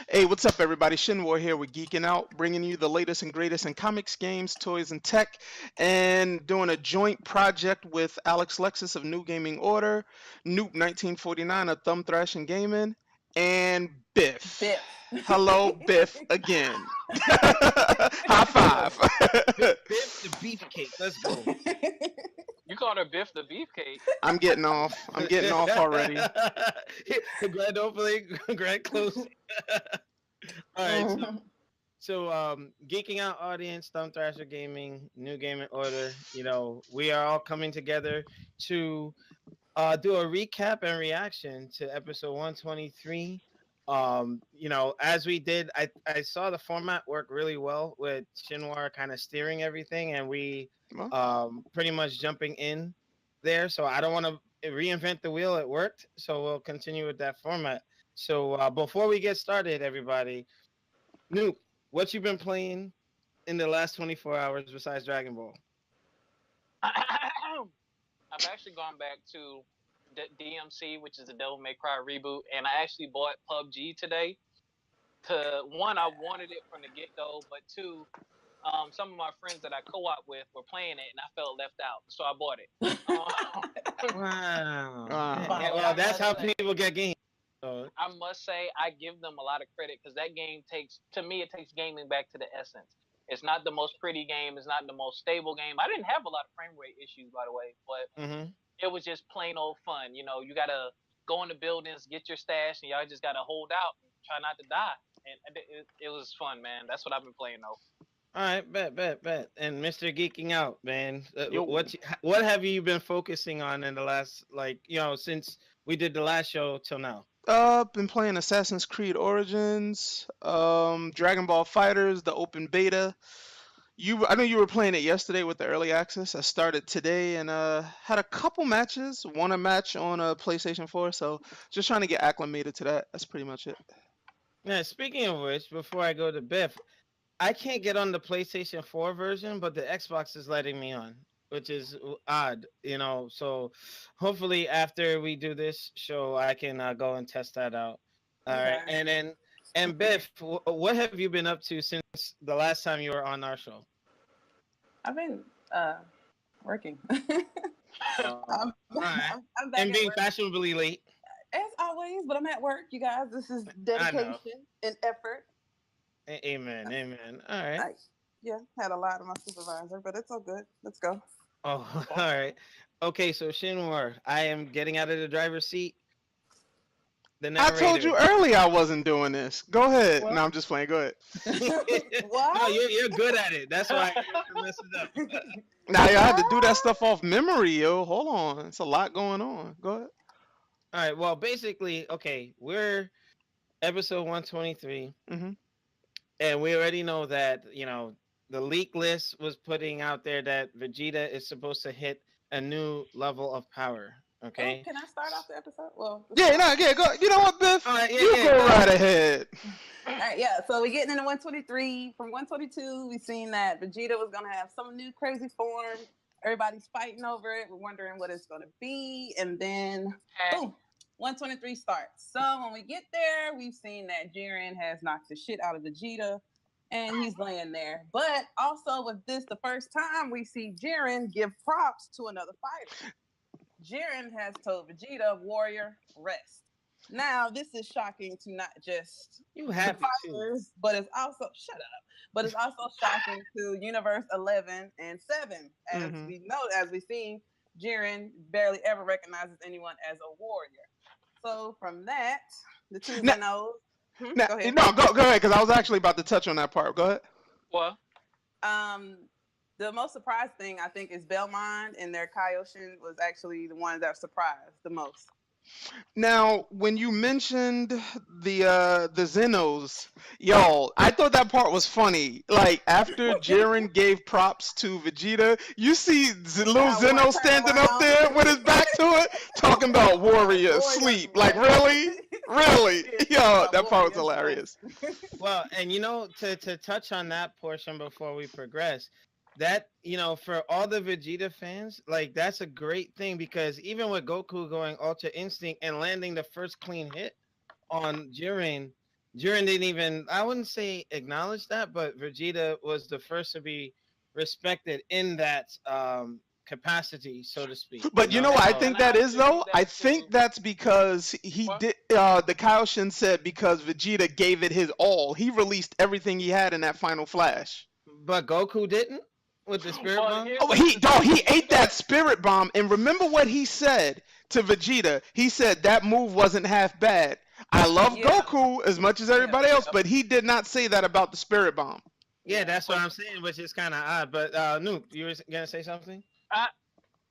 Hey, what's up, everybody? Shinwar here with Geek-N-Out, bringing you the latest and greatest in comics, games, toys, and tech, and doing a joint project with Alex Lexus of New Gaming Order, Noop 1949 of Thumb Thrashing Gaming, and Biff. Biff. Hello, Biff again. High Yo, five. Biff the beefcake. Let's go. You called her Biff the Beefcake. I'm getting off. I'm getting off already. Grand opening, grand closing. All right, so geeking out audience, Thumb Thrasher Gaming, New Gaming Order. We are all coming together to do a recap and reaction to episode 123. As we did, I saw the format work really well with Shinwar kind of steering everything, and we Well, pretty much jumping in there. So I don't want to reinvent the wheel. It worked, so we'll continue with that format. So before we get started, everybody, Noop, what you been playing in the last 24 hours besides Dragon Ball? I've actually gone back to DMC, which is the Devil May Cry reboot, and I actually bought PUBG today. One, I wanted it from the get go, but two, some of my friends that I co-op with were playing it, and I felt left out, so I bought it. Wow. Wow. Yeah, well, that's how people get games. So, I must say I give them a lot of credit because that game takes gaming back to the essence. It's not the most pretty game. It's not the most stable game. I didn't have a lot of frame rate issues, by the way, but it was just plain old fun. You know, you gotta go in the buildings, get your stash, and y'all just gotta hold out and try not to die. And it was fun, man. That's what I've been playing though. all right, bet. And Mr. Geeking Out, man, Yo. what have you been focusing on in the last, since we did the last show till now? Been playing Assassin's Creed Origins, Dragon Ball Fighters, the open beta. I know you were playing it yesterday with the early access. I started today and had a couple matches. Won a match on a PlayStation 4, so just trying to get acclimated to that. That's pretty much it. Yeah, speaking of which, before I go to Biff, I can't get on the PlayStation 4 version, but the Xbox is letting me on, which is odd, So hopefully after we do this show, I can go and test that out. All right, and Biff, what have you been up to since the last time you were on our show? I've been working. All I'm right. I'm back And at being work. fashionably late. As always, but I'm at work, you guys. This is dedication and effort. Amen. All right. Had a lot of my supervisor, but it's all good. Let's go. Oh, all right. Okay, so Shinwar, I am getting out of the driver's seat. The I told you narrator. earlier I wasn't doing this. Go ahead. What? No, I'm just playing. Go ahead. What? No, you're good at it. That's why you messed it up. Now, I had to do that stuff off memory, yo. Hold on. It's a lot going on. Go ahead. All right. Well, basically, okay, we're episode 123, hmm and we already know that the leak list was putting out there that Vegeta is supposed to hit a new level of power. Okay. Oh, can I start off the episode? Well, Yeah, go. You know what, Biff? All right, You go right ahead. all right, yeah. So we're getting into 123. From 122, we've seen that Vegeta was gonna have some new crazy form. Everybody's fighting over it. We're wondering what it's gonna be, and then boom, 123 starts. So when we get there, we've seen that Jiren has knocked the shit out of Vegeta, and he's laying there. But also with this, the first time we see Jiren give props to another fighter. Jiren has told Vegeta, "Warrior, rest." Now, this is shocking to not just You the happy too. fighters, but it's also shut up. But it's also shocking to Universe 11 and 7, as we know, as we've seen, Jiren barely ever recognizes anyone as a warrior. So from that, the two Zenos. Go ahead. No, go ahead, because I was actually about to touch on that part. Go ahead. Well, The most surprised thing I think is Belmont and their Kaioshin was actually the one that surprised the most. Now, when you mentioned the Zenos, yo, I thought that part was funny. Like after Jiren gave props to Vegeta, you see little Zeno standing up there with his back to it, talking about warrior sleep. Like really, yo, that part was hilarious. Well, and to touch on that portion before we progress, that for all the Vegeta fans, like that's a great thing because even with Goku going Ultra Instinct and landing the first clean hit on Jiren Jiren didn't even, I wouldn't say acknowledge that, but Vegeta was the first to be respected in that capacity, so to speak. But you know what I So And think I that is actually though? think I that think too. that's because he What? did the Kaioshin said because Vegeta gave it his all. He released everything he had in that final flash. but Goku didn't with the spirit Well, bomb. here's Oh, the, he the dog, thing. he ate that spirit bomb and remember what he said to Vegeta? He said that move wasn't half bad. I love Yeah, Goku as much as yeah, everybody else, Yep. but he did not say that about the spirit bomb. Yeah, yeah. that's what But I'm saying, which is kind of odd. But Noop, you were gonna say something? I,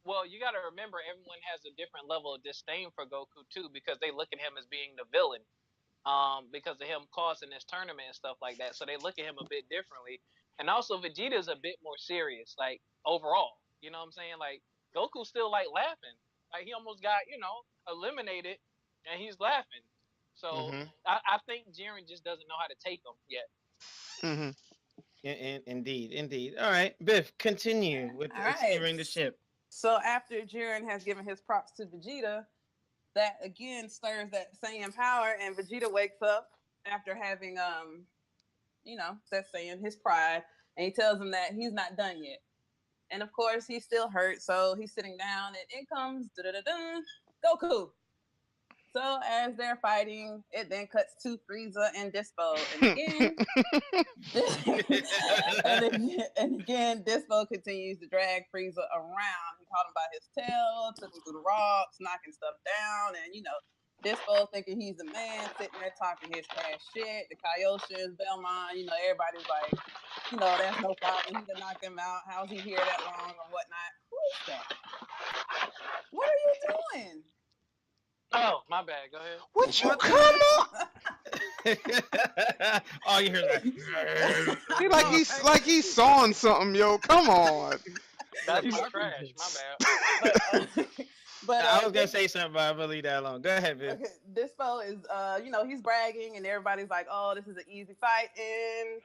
well, you got to remember, everyone has a different level of disdain for Goku too, because they look at him as being the villain. Because of him causing this tournament and stuff like that. So they look at him a bit differently. And also Vegeta's a bit more serious, like overall. You know what I'm saying? Like Goku's still like laughing. Like he almost got, eliminated and he's laughing. So Mm-hmm. I think Jiren just doesn't know how to take him yet. Hmm. Indeed, indeed. All right, Biff, continue with All right. steering the ship. So after Jiren has given his props to Vegeta, that again stirs that Saiyan power, and Vegeta wakes up after having that Saiyan, his pride, and he tells him that he's not done yet. And of course, he's still hurt, so he's sitting down, and in comes Goku. So as they're fighting, it then cuts to Frieza and Dispo, and again, and again, Dispo continues to drag Frieza around. He caught him by his tail, took him through the rocks, knocking stuff down, and Dispo thinking he's the man, sitting there talking his trash shit. The Kaioshins, Belmont, everybody's like, that's no problem. He can knock him out. How's he here that long or whatnot? Who is that? What are you doing? Oh, my bad. Go ahead. Would you What come on? Oh, you hear that? He like he's sawing something, yo. Come on. That's my Carpenter. trash. My bad. But I was gonna say something, but I'm gonna leave that alone. Go ahead, Biff. okay, Dispo is, he's bragging, and everybody's like, "Oh, this is an easy fight." And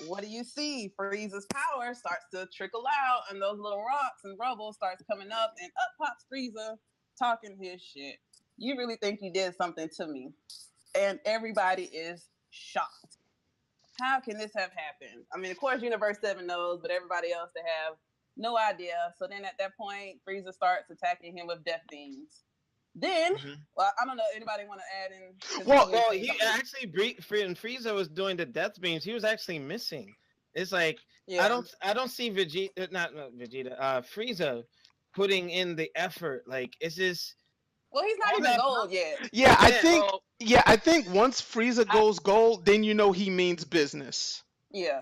what do you see? Frieza's power starts to trickle out, and those little rocks and rubble starts coming up, and up pops Frieza, talking his shit. You really think you did something to me? And everybody is shocked. How can this have happened? I mean, of course, Universe 7 knows, but everybody else, they have no idea. So then at that point, Frieza starts attacking him with death beams. Then, well, I don't know. Anybody want to add in? Well, He actually Frieza was doing the death beams. He was actually missing. It's like yeah. I don't see Vegeta, not Vegeta, Frieza putting in the effort. Like, it's just Well, he's not all even that- gold yet. yeah, I Yeah, think Well, I think once Frieza goes gold, then you know he means business. Yeah.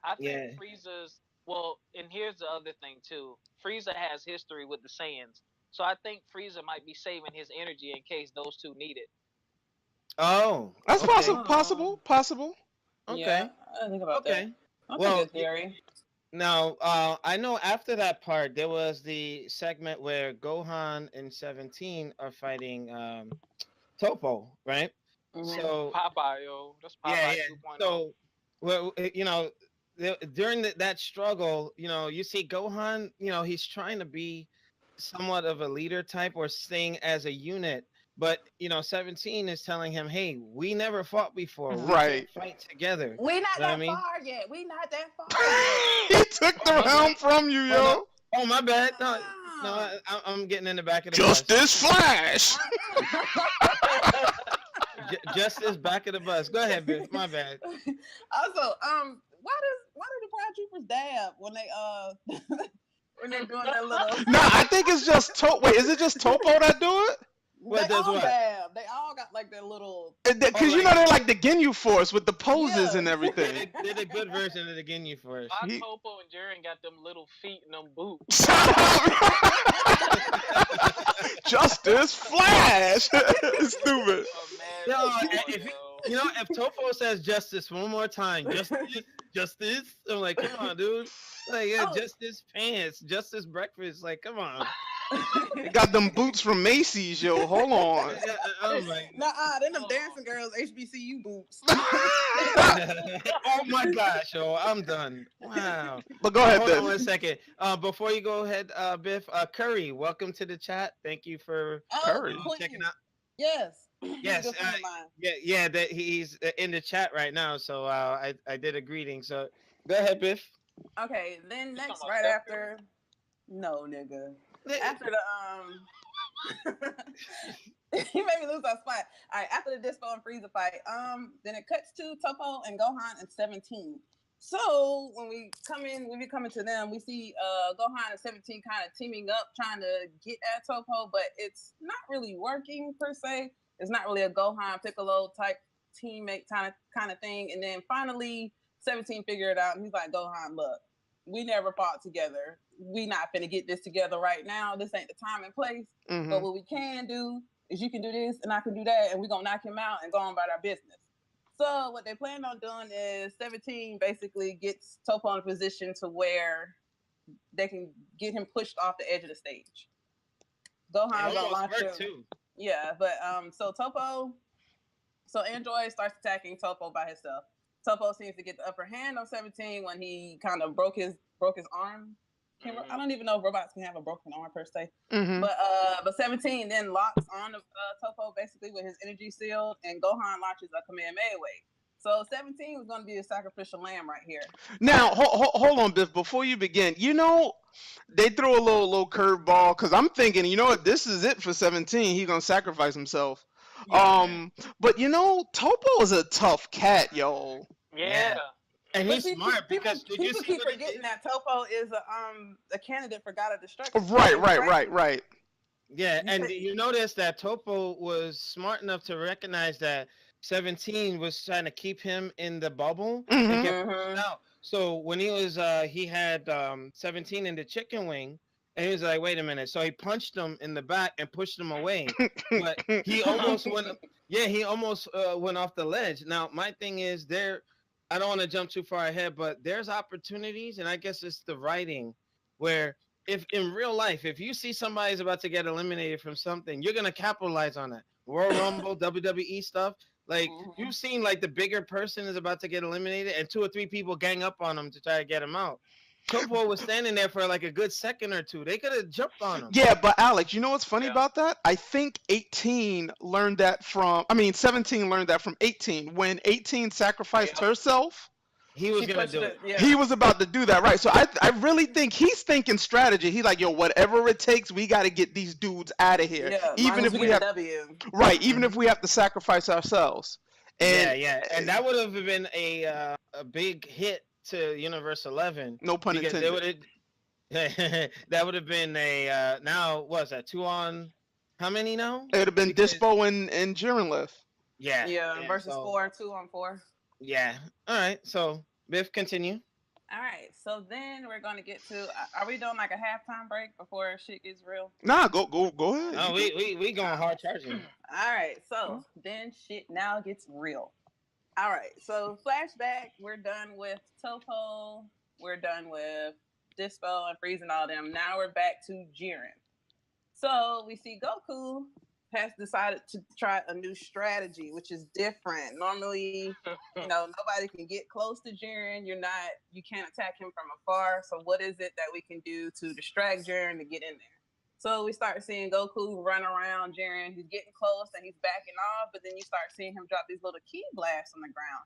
I think Yeah. Frieza's, well, and here's the other thing too. Frieza has history with the Saiyans, so I think Frieza might be saving his energy in case those two need it. Oh, That's okay. possible. Okay. Yeah, I didn't think about Okay. that. That's Well, a good theory. Now, I know after that part, there was the segment where Gohan and 17 are fighting Topo, right? Mhm. So, Popeye, yo, that's Popeye yeah. 2.0. So, well, during that struggle, you see Gohan, he's trying to be somewhat of a leader type or staying as a unit. But 17 is telling him, "Hey, we never fought before. We Right. can't fight together." We not You know what that I mean? far yet. We not that far yet. He took the Oh, my helm bad. from you, Oh, no. yo. Oh, my bad. No, Ah. I'm getting in the back of the Just bus. this flash. Just this back of the bus. Go ahead, Biff. My bad. Also, why do the Pride Troopers dab when they when they're doing that little? No, I think it's just Wait, is it just Topo that do it? What They does all what? dab. They all got like their little. Because like- they're like the Ginyu Force with the poses Yeah. and everything. Did a good version of the Ginyu Force. Why He- Topo and Jiren got them little feet and them boots? Justice Flash. Stupid. No, Imagine, yo. if Topo says justice one more time, justice, I'm like, come on, dude. Like, yeah, Oh. justice pants, justice breakfast. Like, come on. They got them boots from Macy's, yo. Hold on. Yeah, I'm like, Then them dancing girls HBCU boots. oh my gosh, yo, I'm done. Wow. But go ahead, Hold on Biff. 1 second. Before you go ahead, Biff, Curry, welcome to the chat. Thank you for Curry. Queen. checking out. Yes. Yes, Good friend of mine. yeah. That he's in the chat right now, so I did a greeting. So go ahead, Biff. Okay, then You talking next, about right Sheffield? after, no, nigga. Eh, After the you made me lose my spot. All right, after the Dispo and Frieza fight, then it cuts to Topo and Gohan and 17. So when we coming to them, we see Gohan and 17 kind of teaming up, trying to get at Topo, but it's not really working per se. It's not really a Gohan Piccolo type teammate kind of thing. And then finally, 17 figured it out, and he's like, Gohan, look, we never fought together. We not finna get this together right now. This ain't the time and place. Mm-hmm. But what we can do is you can do this and I can do that, and we're gonna knock him out and go on about our business. So what they plan on doing is 17 basically gets Topo in a position to where they can get him pushed off the edge of the stage. Gohan's gonna launch him. too. Yeah, but so Android starts attacking Topo by himself. Topo seems to get the upper hand on 17 when he kind of broke his arm. I don't even know if robots can have a broken arm per se. Mm-hmm. But 17 then locks on Topo basically with his energy shield, and Gohan launches a Kamehameha wave. So 17 was going to be a sacrificial lamb right here. Now, hold on, Biff. Before you begin, they throw a little curveball because I'm thinking, what, this is it for 17. He's gonna sacrifice himself. Yeah. But Topo is a tough cat, yo. Yeah. And he's smart people because did you see keep what he forgetting did? that Topo is a candidate for God of Destruction. Right. Yeah, and you notice that Topo was smart enough to recognize that 17 was trying to keep him in the bubble and kept pushing out. So when he had 17 in the chicken wing, and he was like, wait a minute. So he punched him in the back and pushed him away. But he almost went off the ledge. Now, my thing is I don't want to jump too far ahead, but there's opportunities, and I guess it's the writing where if in real life, if you see somebody's about to get eliminated from something, you're gonna capitalize on that. Royal Rumble, WWE stuff. Like you've seen, like the bigger person is about to get eliminated, and 2 or 3 people gang up on him to try to get him out. Topo was standing there for like a good second or two. They could have jumped on him. Yeah, but Alex, you know what's funny about that? I think 17 learned that from 18 when 18 sacrificed herself. He was gonna do it. Yeah. He was about to do that, right? So I really think he's thinking strategy. He's like, yo, whatever it takes, we got to get these dudes out of here, Yeah, even if we have even if we have to sacrifice ourselves. And yeah, and that would have been a big hit to Universe 11. No pun intended. That would have been a now what's that 2 on how many now? It would have been Dispo and Jiren left. Yeah, versus 4, 2 on 4. Yeah. All right. So Biff, continue. All right. So then we're gonna get to. Are we doing like a halftime break before shit gets real? Nah, go ahead. Oh, we going hard charging. All right. So then shit now gets real. All right. So flashback. We're done with Topo. We're done with Dispo and Frieza and all them. Now we're back to Jiren. So we see Goku has decided to try a new strategy, which is different. Normally, nobody can get close to Jiren. You can't attack him from afar. So what is it that we can do to distract Jiren to get in there? So we start seeing Goku run around Jiren. He's getting close and he's backing off, but then you start seeing him drop these little key blasts on the ground.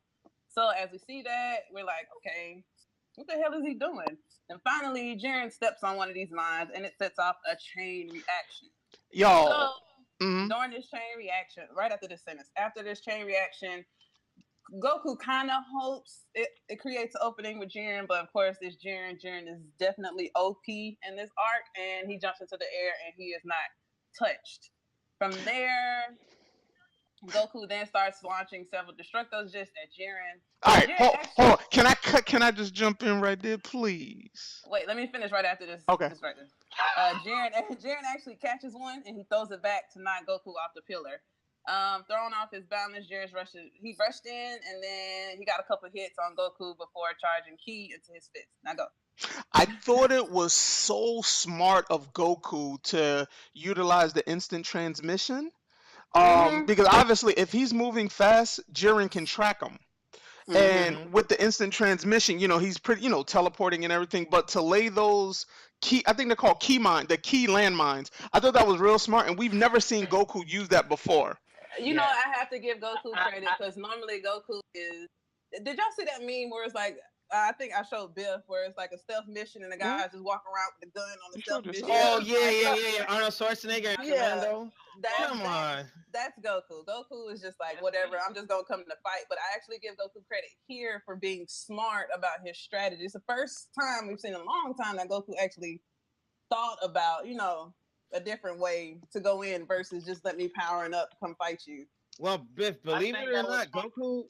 So as we see that, we're like, okay, what the hell is he doing? And finally, Jiren steps on one of these lines and it sets off a chain reaction. Yo. During this chain reaction, right after this sentence, after this chain reaction, Goku kind of hopes it creates an opening with Jiren, but of course, this Jiren is definitely OP in this arc, and he jumps into the air and he is not touched. From there, Goku then starts launching several Destructos just at Jiren. All right, hold on. Can I just jump in right there, please? Wait, let me finish right after this. Okay. This right there. Jiren actually catches one and he throws it back to knock Goku off the pillar. Throwing off his balance, Jiren's he rushed in and then he got a couple hits on Goku before charging Ki into his fist. Now go. I thought it was so smart of Goku to utilize the instant transmission. Because obviously if he's moving fast, Jiren can track him. And with the instant transmission, he's pretty, teleporting and everything. But to lay those I think they're called the key landmines. I thought that was real smart, and we've never seen Goku use that before. You know, I have to give Goku credit because normally Goku is. Did y'all see that meme where it's like, I think I showed Biff where it's like a stealth mission and the guy just walking around with the gun on the stealth mission. Oh yeah. Arnold Schwarzenegger and Commando. Come on. That's Goku. Goku is just like, whatever, I'm just gonna come to fight. But I actually give Goku credit here for being smart about his strategy. It's the first time we've seen in a long time that Goku actually thought about, you know, a different way to go in versus just let me powering up, come fight you. Well, Biff, believe it or not, Goku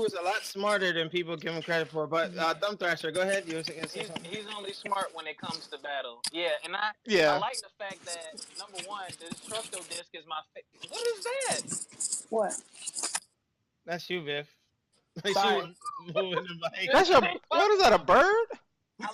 is a lot smarter than people give him credit for. But Thumb Thrasher, go ahead. He's only smart when it comes to battle. Yeah, and I like the fact that number one, the Destructo Disc is my favorite. What is that? What? That's you, Biff. Sorry. Moving the mic. That's what is that? A bird? I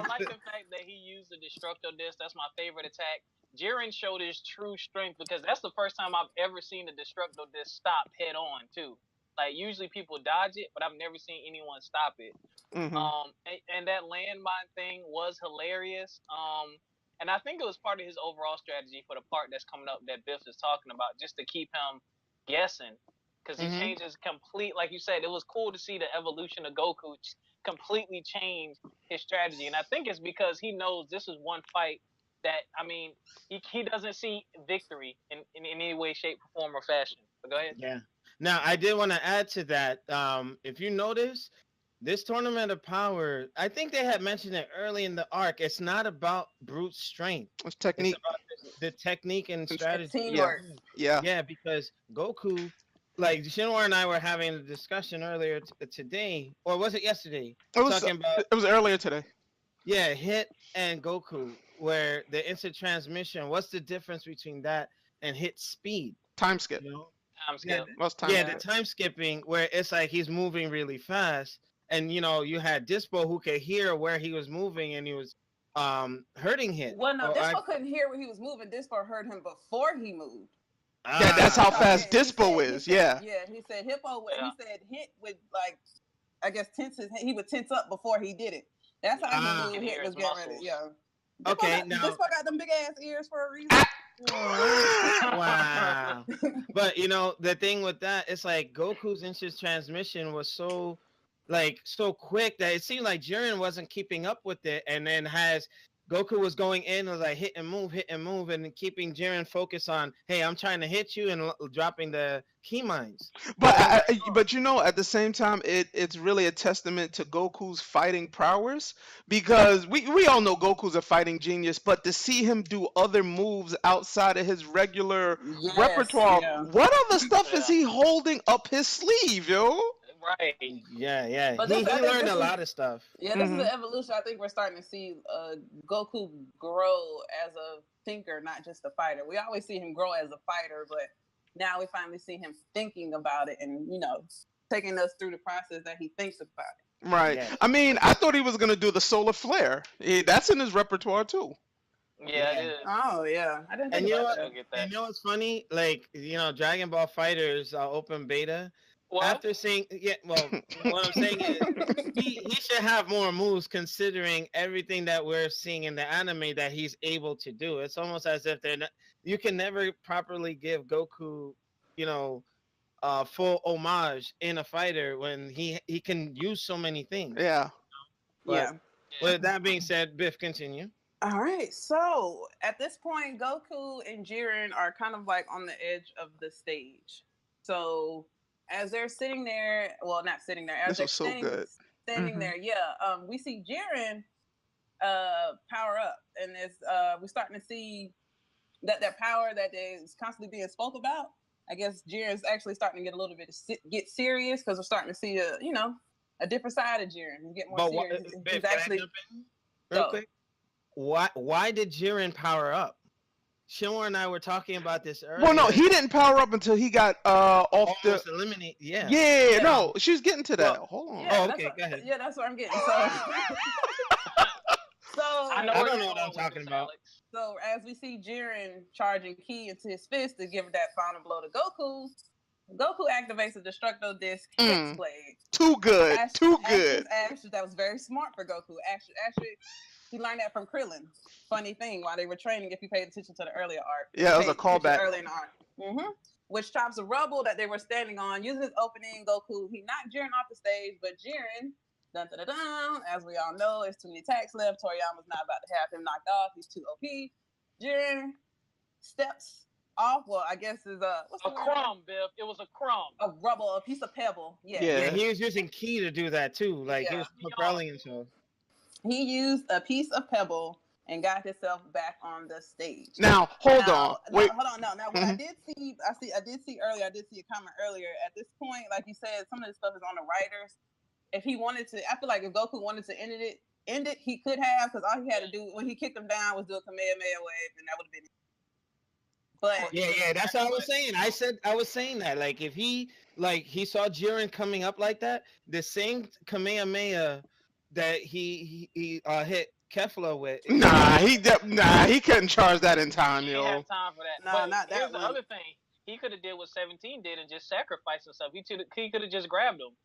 like the fact that he used the Destructo Disc. That's my favorite attack. Jiren showed his true strength because that's the first time I've ever seen the Destructo Disc stop head on too. Like usually people dodge it, but I've never seen anyone stop it. Mm-hmm. And that landmine thing was hilarious. And I think it was part of his overall strategy for the part that's coming up that Biff is talking about, just to keep him guessing. Because he changes like you said, it was cool to see the evolution of Goku completely change his strategy. And I think it's because he knows this is one fight that, I mean, he doesn't see victory in any way, shape, form, or fashion. But go ahead. Yeah. Now, I did want to add to that. If you notice, this Tournament of Power, I think they had mentioned it early in the arc. It's not about brute strength. It's technique. It's about the technique and strategy. Teamwork. Yeah, because Goku, like Shinwar and I were having a discussion earlier today, or was it yesterday? It was earlier today. Yeah, Hit and Goku, where the instant transmission. What's the difference between that and Hit speed? Time skip. You know? Time skip. The time skipping, where it's like he's moving really fast, and you know you had Dispo who could hear where he was moving, and he was hurting Hit. Well, no, Dispo couldn't hear where he was moving. Dispo heard him before he moved. Yeah, that's how fast Dispo is. Yeah, he said Hippo. He said Hit would like, I guess he would tense up before he did it. That's how he knew Hit was getting ready. Yeah. Dispo got them big ass ears for a reason. Wow. But you know the thing with that, it's like Goku's instant transmission was so quick that it seemed like Jiren wasn't keeping up with it, and then Goku was going in, was like hit and move, and keeping Jiren focused on, hey, I'm trying to hit you, and dropping the key mines. But you know, at the same time, it's really a testament to Goku's fighting prowess, because we all know Goku's a fighting genius, but to see him do other moves outside of his regular repertoire, what other stuff is he holding up his sleeve, yo? Right. Yeah. But he learned a lot of stuff. Yeah, this is the evolution. I think we're starting to see Goku grow as a thinker, not just a fighter. We always see him grow as a fighter, but now we finally see him thinking about it and, you know, taking us through the process that he thinks about it. Right. Yeah. I mean, I thought he was going to do the solar flare. That's in his repertoire, too. Yeah, it is. Oh, yeah. I didn't think about that. And you know what's funny? Like, you know, Dragon Ball FighterZ open beta. What? After seeing, what I'm saying is he should have more moves considering everything that we're seeing in the anime that he's able to do. It's almost as if you can never properly give Goku, you know, full homage in a fighter when he can use so many things. Yeah. But with that being said, Biff, continue. All right. So at this point, Goku and Jiren are kind of like on the edge of the stage. So as they're sitting there, well, not sitting there, as they're standing there, we see Jiren power up, and we're starting to see that power that is constantly being spoke about. I guess Jiren's actually starting to get a little bit get serious because we're starting to see a different side of Jiren. He's getting more serious. He's actually real quick. Why did Jiren power up? Shinwar and I were talking about this earlier. Well, no, he didn't power up until he got almost eliminated. Yeah, no, she's getting to that. Well, hold on. Yeah, okay, go ahead. Yeah, that's what I'm getting. So I don't know what I'm talking about. So as we see Jiren charging ki into his fist to give that final blow to Goku activates the Destructo Disc X Blade. Too good. That was very smart for Goku. Actually, he learned that from Krillin. Funny thing, while they were training, if you paid attention to the earlier arc. Yeah, it was a callback. Early in the arc. which chops the rubble that they were standing on. Using his opening, Goku, he knocked Jiren off the stage, but Jiren, dun, dun, dun, dun, as we all know, there's too many attacks left. Toriyama's not about to have him knocked off. He's too OP. Jiren steps off. Well, I guess is what's a crumb, Biff. It was a crumb. A rubble, a piece of pebble. Yeah, he was using ki to do that too. Like he was propelling himself. He used a piece of pebble and got himself back on the stage. Now, hold on. Wait. Hold on. Now, what I did see earlier. I did see a comment earlier. At this point, like you said, some of this stuff is on the writers. If he wanted to, I feel like if Goku wanted to end it, he could have, because all he had to do when he kicked him down was do a Kamehameha wave, and that would have been it. But yeah, that's what I was saying. I was saying that, like, if he saw Jiren coming up like that, the same Kamehameha that he hit Kefla with. He couldn't charge that in time, yo. He didn't have time for that. No, not that. Here's the other thing. He could have did what 17 did and just sacrificed himself. He could have just grabbed him.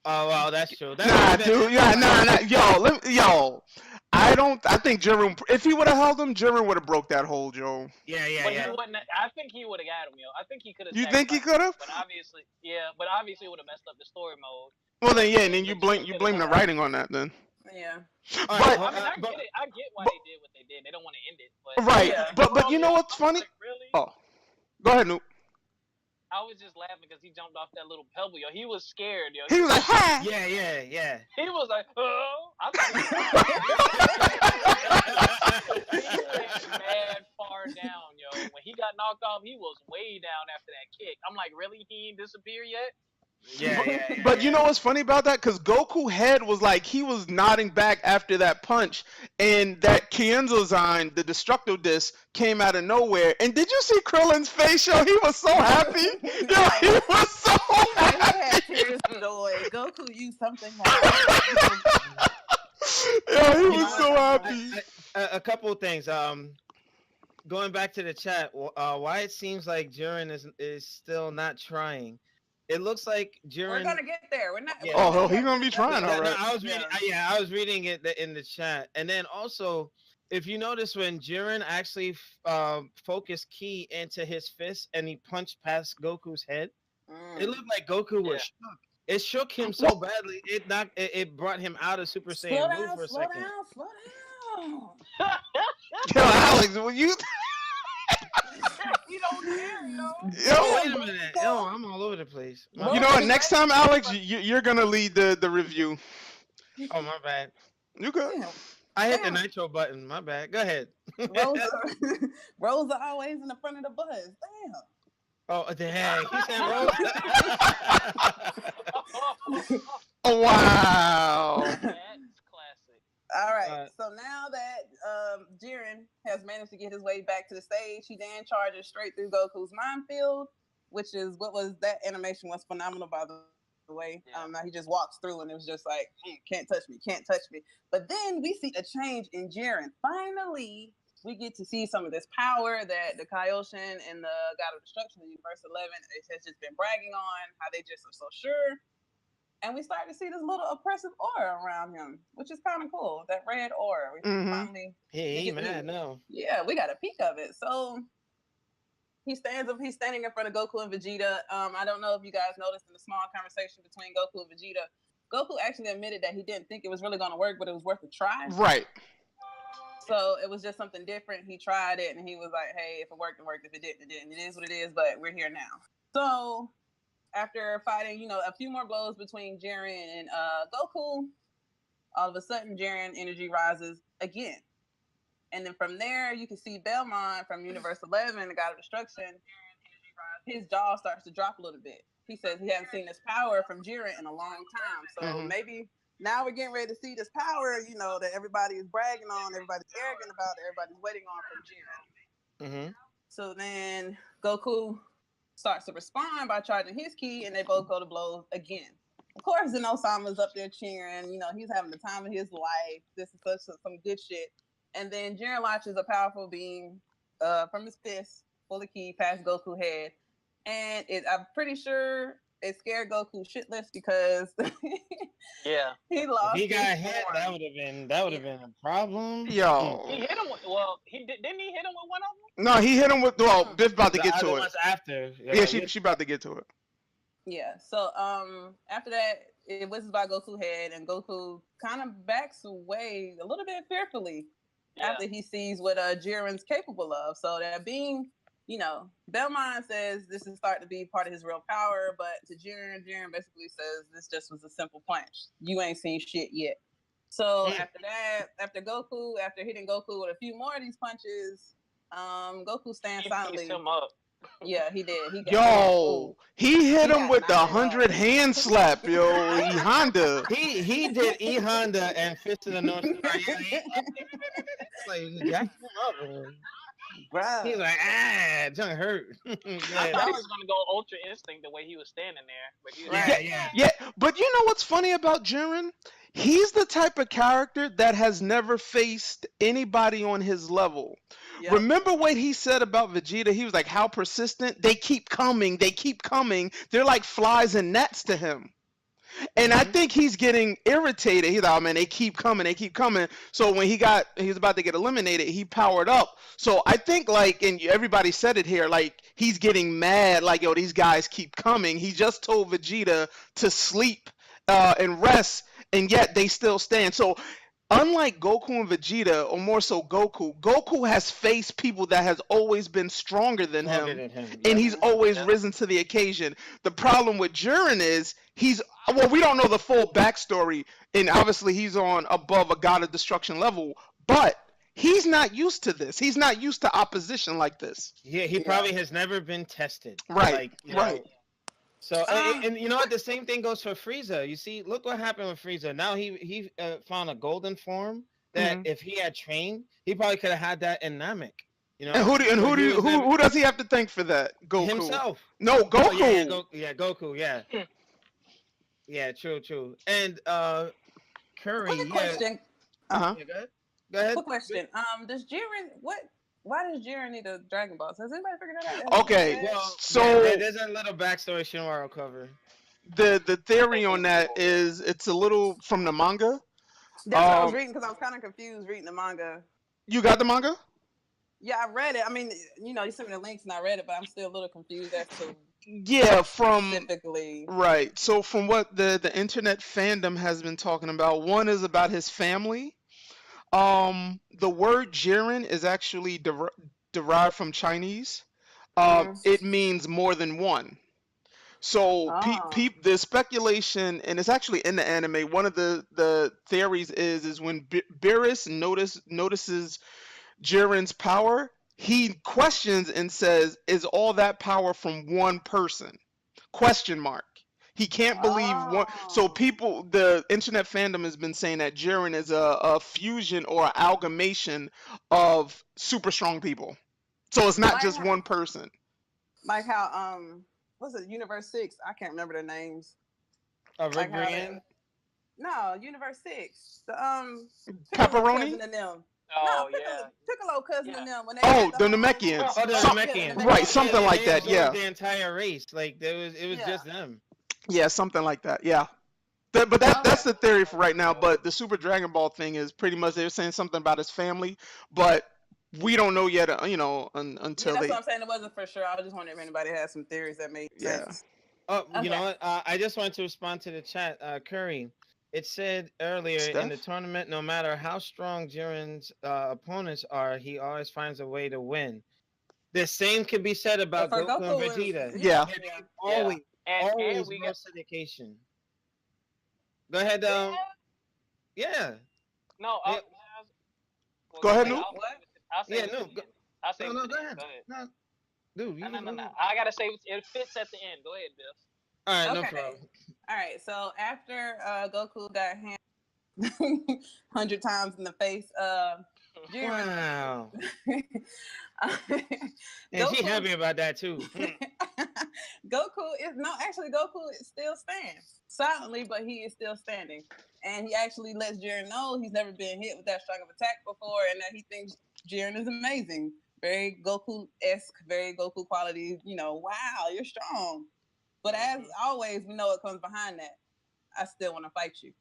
Oh well, that's true. Dude. Yo. I think Jiren. If he would have held him, Jiren would have broke that hold, yo. Yeah. I think he would have got him, yo. I think he could have. You think he could have? But obviously, it would have messed up the story mode. Well then, and then you blame the writing on that, then. Yeah. But I get it. I get why they did what they did. They don't want to end it. But, right. But you know what's funny? Like, really? Oh, go ahead, Noop. I was just laughing because he jumped off that little pebble, yo. He was scared, yo. He was like, ha! Yeah. He was like, oh. I thought he was mad far down, yo. When he got knocked off, he was way down after that kick. I'm like, really? He ain't disappeared yet? Yeah. But you know what's funny about that? Because Goku head was like, he was nodding back after that punch, and that Kienzo-Zine, the Destructo Disc, came out of nowhere. And did you see Krillin's face, yo? He was so happy. Yo, he was so happy. He had tears of joy. Goku used something like Yo, he was so happy. A couple of things. Going back to the chat, why it seems like Jiren is still not trying. It looks like Jiren. We're gonna get there. We're not. Yeah. Oh, he's gonna be trying, all right. I was reading it in the chat, and then also, if you notice, when Jiren actually focused ki into his fist and he punched past Goku's head, it looked like Goku was shook. It shook him so badly. It brought him out of Super Saiyan Blue for a second. Slow down. Yo, Alex, will you? You don't care, yo. Yo, wait a minute. Yo, I'm all over the place. You know what? Next time, Alex, you're gonna lead the review. Oh, my bad. You good? Damn. I hit the nitro button. My bad. Go ahead. Rose are always in the front of the bus. Damn. Oh, dang. He said Rose. Oh, wow. That's classic. All right. So now that Jiren has managed to get his way back to the stage, he then charges straight through Goku's minefield, which is that animation was phenomenal, by the way. Yeah. Now he just walks through and it was just like, can't touch me. But then we see a change in Jiren. Finally, we get to see some of this power that the Kaioshin and the God of Destruction in Universe 11 has just been bragging on, how they just are so sure. And we start to see this little oppressive aura around him, which is kind of cool. That red aura. We finally. He mad now. Yeah, we got a peek of it. So he stands up. He's standing in front of Goku and Vegeta. I don't know if you guys noticed in the small conversation between Goku and Vegeta, Goku actually admitted that he didn't think it was really going to work, but it was worth a try. Right. So it was just something different. He tried it, and he was like, "Hey, if it worked, it worked. If it didn't, it didn't. It is what it is. But we're here now." So after fighting, a few more blows between Jiren and Goku, all of a sudden Jiren energy rises again. And then from there, you can see Belmont from Universe 11, the God of Destruction, his jaw starts to drop a little bit. He says he hasn't seen this power from Jiren in a long time. So maybe now we're getting ready to see this power, that everybody is bragging on, everybody's arrogant about, everybody's waiting on from Jiren. So then Goku starts to respond by charging his ki, and they both go to blows again. Of course, Osama's up there cheering. He's having the time of his life. This is some good shit. And then Jiren launches a powerful beam from his fist, full of ki, past Goku's head. And I'm pretty sure it scared Goku shitless because Yeah. he If lost he got his hit, form. that would have been a problem. Yo. He hit him with, well, didn't he hit him with one of them? No, he hit him with. Well, Mm. Biff about to The get other to it. ones after. Yeah, she about to get to it. Yeah. So after that, it whizzes by Goku's head, and Goku kind of backs away a little bit fearfully after he sees what Jiren's capable of. So that being, Belmont says this is starting to be part of his real power, but to Jiren basically says this just was a simple punch. You ain't seen shit yet. So after that, after hitting Goku with a few more of these punches, Goku stands silently. He pieced him up. Yeah, he did. He hit him got with the knocked 100 out. hand slap, yo. E Honda. He did E Honda and Fist of the North Star. Yeah, like jacked him up. Bruh. He's like, it hurt. I Yeah, thought he was gonna go Ultra Instinct the way he was standing there, but he was Yeah, but you know what's funny about Jiren? He's the type of character that has never faced anybody on his level. Yep. Remember what he said about Vegeta? He was like, how persistent? They keep coming. They keep coming. They're like flies and gnats to him. And I think he's getting irritated. He's like, oh man, they keep coming, they keep coming. So when he was about to get eliminated, he powered up. So I think and everybody said it here, he's getting mad, yo, these guys keep coming. He just told Vegeta to sleep and rest, and yet they still stand. So unlike Goku and Vegeta, or more so Goku has faced people that has always been stronger than him, and he's always risen to the occasion. The problem with Jiren is we don't know the full backstory, and obviously he's on above a God of Destruction level, but he's not used to this. He's not used to opposition like this. Yeah, he probably has never been tested. Right, right. So, and you know what? The same thing goes for Frieza. You see, look what happened with Frieza. Now he found a golden form that if he had trained, he probably could have had that in Namek. You know. And who does he have to thank for that? Goku himself. No, Goku. Oh, Goku. Yeah. Yeah, true. And Curry. Quick question. Yeah, go ahead. Quick question. Does Jiren why does Jiren need a Dragon Ball? Has anybody figured that out? Okay, well, so there's a little backstory Shinra will cover. The theory on that is it's a little from the manga. That's what I was reading because I was kind of confused reading the manga. You got the manga? Yeah, I read it. I mean, you sent me the links and I read it, but I'm still a little confused as to specifically. Right. So from what the internet fandom has been talking about, one is about his family. The word Jiren is actually derived from Chinese. It means more than one. So the speculation, and it's actually in the anime, one of the theories is when Beerus notices Jiren's power, he questions and says, is all that power from one person? Question mark. He can't believe one. So the internet fandom has been saying that Jiren is a fusion or an amalgamation of super strong people. So it's not just one person. Like how what's it, Universe 6? I can't remember their names. Rick Brian? No, Universe 6. The Pepperoni? and them. Oh, Piccolo cousin and them. When they the Namekians. Oh, the Namekians. Right, something like that, yeah. The entire race. Like, it was just them. Yeah, something like that, yeah. But that's the theory for right now. But the Super Dragon Ball thing is pretty much they're saying something about his family, but we don't know yet, until that's what I'm saying. It wasn't for sure. I was just wondering if anybody had some theories that made sense. Oh, you know what? I just wanted to respond to the chat. Curry, it said earlier in the tournament, no matter how strong Jiren's opponents are, he always finds a way to win. The same can be said about Goku and Vegeta. Always we got dedication. Go ahead. Yeah. No. Go ahead, Noob. I'll say no. I'll say no. Go ahead. No. Dude, no. I gotta say it fits at the end. Go ahead, Bill. All right, no problem. All right. So after Goku got hit 100 times in the face, Jiren. Wow. And she's happy about that too. Goku still stands silently, but he is still standing, and he actually lets Jiren know he's never been hit with that strong of attack before, and that he thinks Jiren is amazing, very Goku-esque, very Goku quality. Wow, you're strong. But as always, we know what comes behind that. I still want to fight you.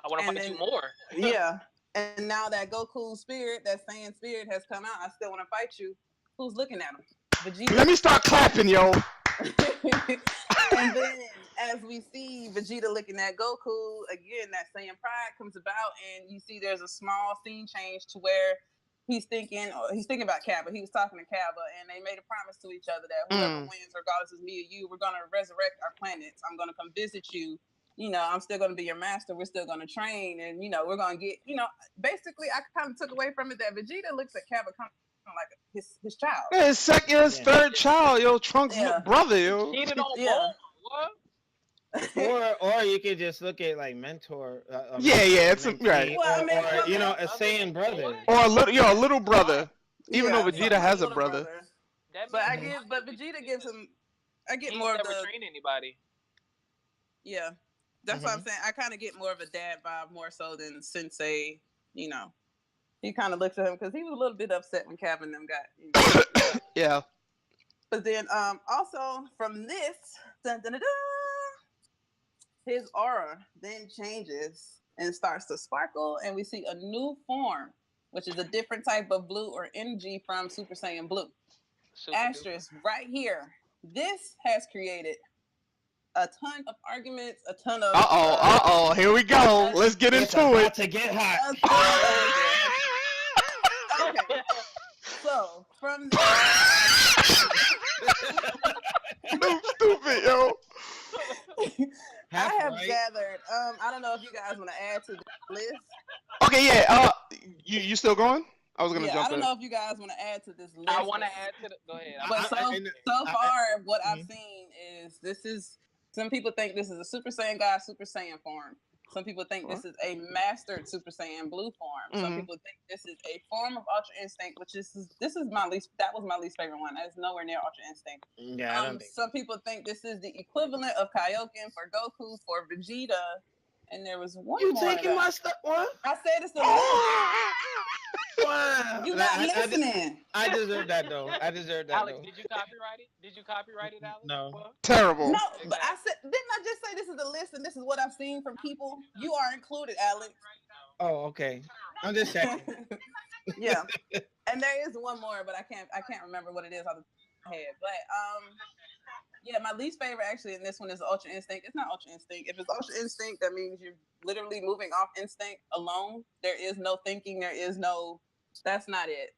I want to fight you more. Yeah. And now that Goku spirit, that Saiyan spirit has come out, I still want to fight you. Who's looking at him? Vegeta. Let me start clapping, yo. And then as we see Vegeta looking at Goku, again, that Saiyan pride comes about, and you see there's a small scene change to where he's thinking about Cabba. He was talking to Cabba, and they made a promise to each other that whoever wins, regardless of me or you, we're gonna resurrect our planets. I'm gonna come visit you. I'm still gonna be your master. We're still gonna train, and we're gonna get. Basically, I kind of took away from it that Vegeta looks at Cabba kind of like his child. Yeah, his third child, yo, Trunks' brother, yo. Cheated on Bulma. What? Or you could just look at like mentor. It's right. Well, a Saiyan brother, or a little brother. Even though Vegeta has a brother. But Vegeta gives him. I get more of the. Train anybody. Yeah, that's what I'm saying. I kind of get more of a dad vibe more so than Sensei. He kind of looks at him because he was a little bit upset when Cabba and them got. Yeah. But then also from this. Dun, dun, dun, dun, his aura then changes and starts to sparkle, and we see a new form, which is a different type of blue or energy from Super Saiyan Blue. Asterisk right here. This has created a ton of arguments, a ton of... Here we go. Let's get into it. To get hot. Okay. So, from this... Stupid, yo. I have gathered. I don't know if you guys want to add to the list. Okay, yeah. You still going? I was gonna jump in. I don't know if you guys want to add to this list. I want to add to the. Go ahead. But so far, what I've seen is some people think this is a Super Saiyan God, Super Saiyan form. Some people think this is a mastered Super Saiyan Blue form. Some people think this is a form of Ultra Instinct, which this is my least. That was my least favorite one. That's nowhere near Ultra Instinct. Yeah, I don't think some people think this is the equivalent of Kaioken for Goku for Vegeta, and there was one more. You taking my stuff? What? I said it's a list. Wow. You're not listening. I deserve that though. Alex, did you copyright it? Did you copyright it, Alex? No. Terrible. No, but I said, didn't I just say this is the list and this is what I've seen from people? You are included, Alex. Oh, okay. I'm just checking. Yeah. And there is one more, but I can't remember what it is off the top of my head. But yeah, my least favorite actually in this one is Ultra Instinct. It's not Ultra Instinct. If it's Ultra Instinct, that means you're literally moving off instinct alone. There is no thinking. That's not it.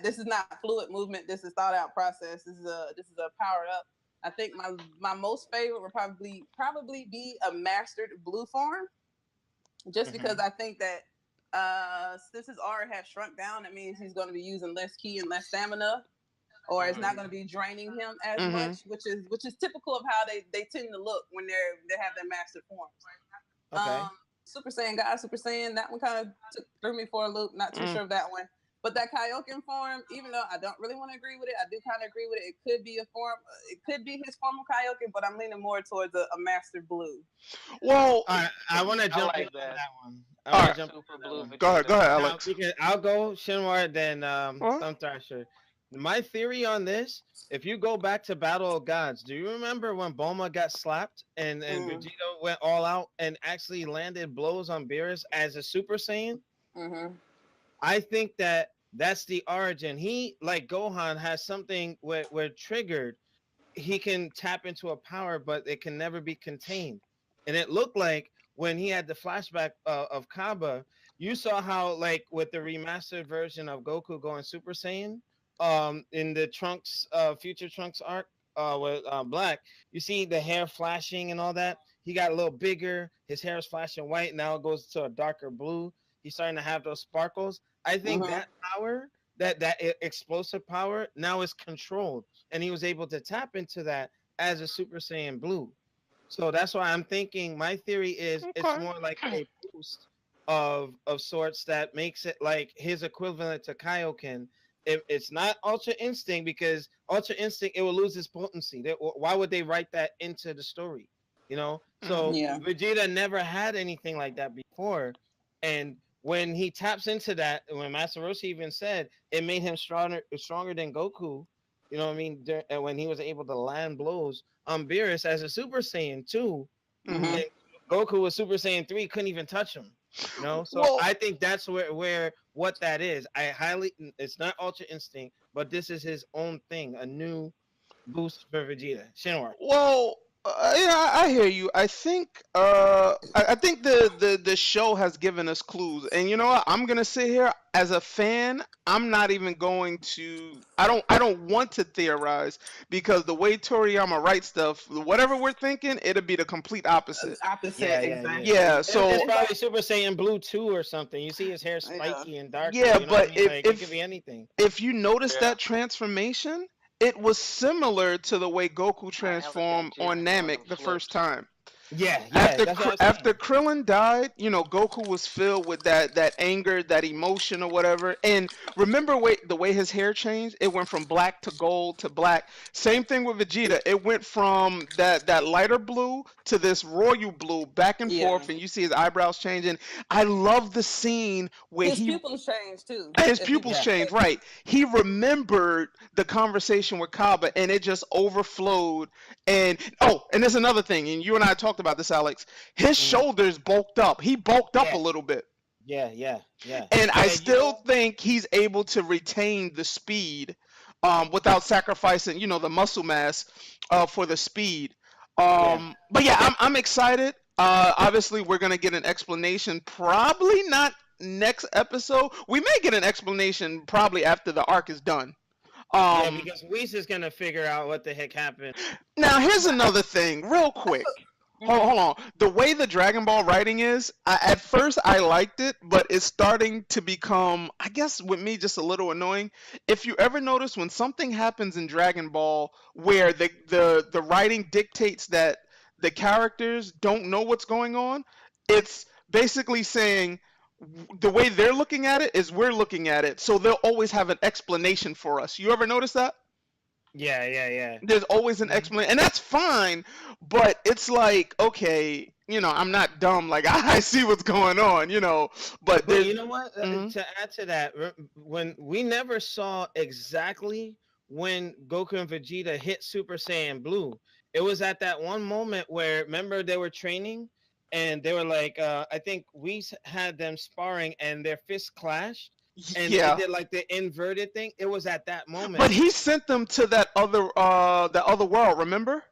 This is not fluid movement. This is thought out process. This is a powered up. I think my most favorite would probably be a mastered blue form. Just because I think that since his aura has shrunk down, that means he's going to be using less ki and less stamina, or it's not going to be draining him as much, which is typical of how they tend to look when they have their mastered forms. Okay. Super Saiyan God, Super Saiyan, that one kind of threw me for a loop. Not too sure of that one. But that Kaioken form, even though I don't really want to agree with it, I do kind of agree with it. It could be it could be his form of Kaioken, but I'm leaning more towards a Master Blue. Well, I want to jump like into that. one. Go ahead, Alex. I'll go Shinwar, then Thumb Thrasher. My theory on this, if you go back to Battle of Gods, do you remember when Bulma got slapped and Vegeta went all out and actually landed blows on Beerus as a Super Saiyan? I think that's the origin. He, like Gohan, has something where triggered, he can tap into a power, but it can never be contained. And it looked like when he had the flashback of Kaba, you saw how, like, with the remastered version of Goku going Super Saiyan, in the Trunks, Future Trunks arc with Black, you see the hair flashing and all that. He got a little bigger. His hair is flashing white. Now it goes to a darker blue. He's starting to have those sparkles. I think that power, that explosive power, now is controlled, and he was able to tap into that as a Super Saiyan Blue. So that's why I'm thinking. My theory is it's more like a boost of sorts that makes it like his equivalent to Kaioken. It's not Ultra Instinct, because Ultra Instinct, it will lose its potency. Why would they write that into the story? So Vegeta never had anything like that before, and when he taps into that, when Master Roshi even said it made him stronger than Goku, You know what I mean? When he was able to land blows on Beerus as a Super Saiyan 2, Hmm. Mhm. and Goku was Super Saiyan 3, couldn't even touch him. You know, so Well, I think that's where what that is. It's not Ultra Instinct, but this is his own thing, a new boost for Vegeta. Shinra. Well, yeah, I hear you. I think the show has given us clues, and you know what? I'm gonna sit here as a fan. I'm not even going to. I don't want to theorize because the way Toriyama writes stuff, whatever we're thinking, it'll be the complete opposite. Yeah, Opposite, yeah, yeah. Yeah. exactly. It's So It's probably like, Super Saiyan Blue 2 or something. You see his hair yeah. spiky and darker. yeah, You know what I but mean? if Like it could be if anything. if you notice Yeah. that transformation, it was similar to the way Goku I never seen transformed on Jiren doing Namek them the first flips. time. Yeah, yeah. That's what I'm After saying. Krillin died, Goku was filled with that anger, that emotion or whatever. And remember the way his hair changed? It went from black to gold to black. Same thing with Vegeta. It went from that lighter blue to this royal blue, back and Yeah. forth, and you see his eyebrows changing. I love the scene where His he pupils change too. his If you pupils Yeah, changed, right? He remembered the conversation with Kaba, and it just overflowed. And oh, and there's another thing, and you and I talked about this, Alex. His mhm. shoulders bulked up. He bulked up a Yeah, little bit, yeah, yeah, yeah. and I And you still know, think he's able to retain the speed, without sacrificing, the muscle mass, for the speed. yeah, But yeah, I'm excited. Obviously, we're gonna get an explanation. Probably not next episode. We may get an explanation probably after the arc is done. yeah. Um, Because Whis is gonna figure out what the heck happened. Now here's but another thing, real that's quick. what, mhm. Hold on. The way the Dragon Ball writing is, at first I liked it, but it's starting to become, I guess, with me, just a little annoying. If you ever notice when something happens in Dragon Ball where the writing dictates that the characters don't know what's going on, it's basically saying the way they're looking at it is we're looking at it, so they'll always have an explanation for us. You ever notice that? Yeah, yeah, yeah. There's always an Mhm. explanation, and that's fine. But it's like, okay, I'm not dumb. Like I see what's going on, But But there's, you know what? mhm. To add to that, when we never saw exactly when Goku and Vegeta hit Super Saiyan Blue, it was at that one moment where remember they were training and they were like, I think had them sparring and their fists clashed and it Yeah. did like the inverted thing. It was at that But moment. he sent them to that other world. Remember?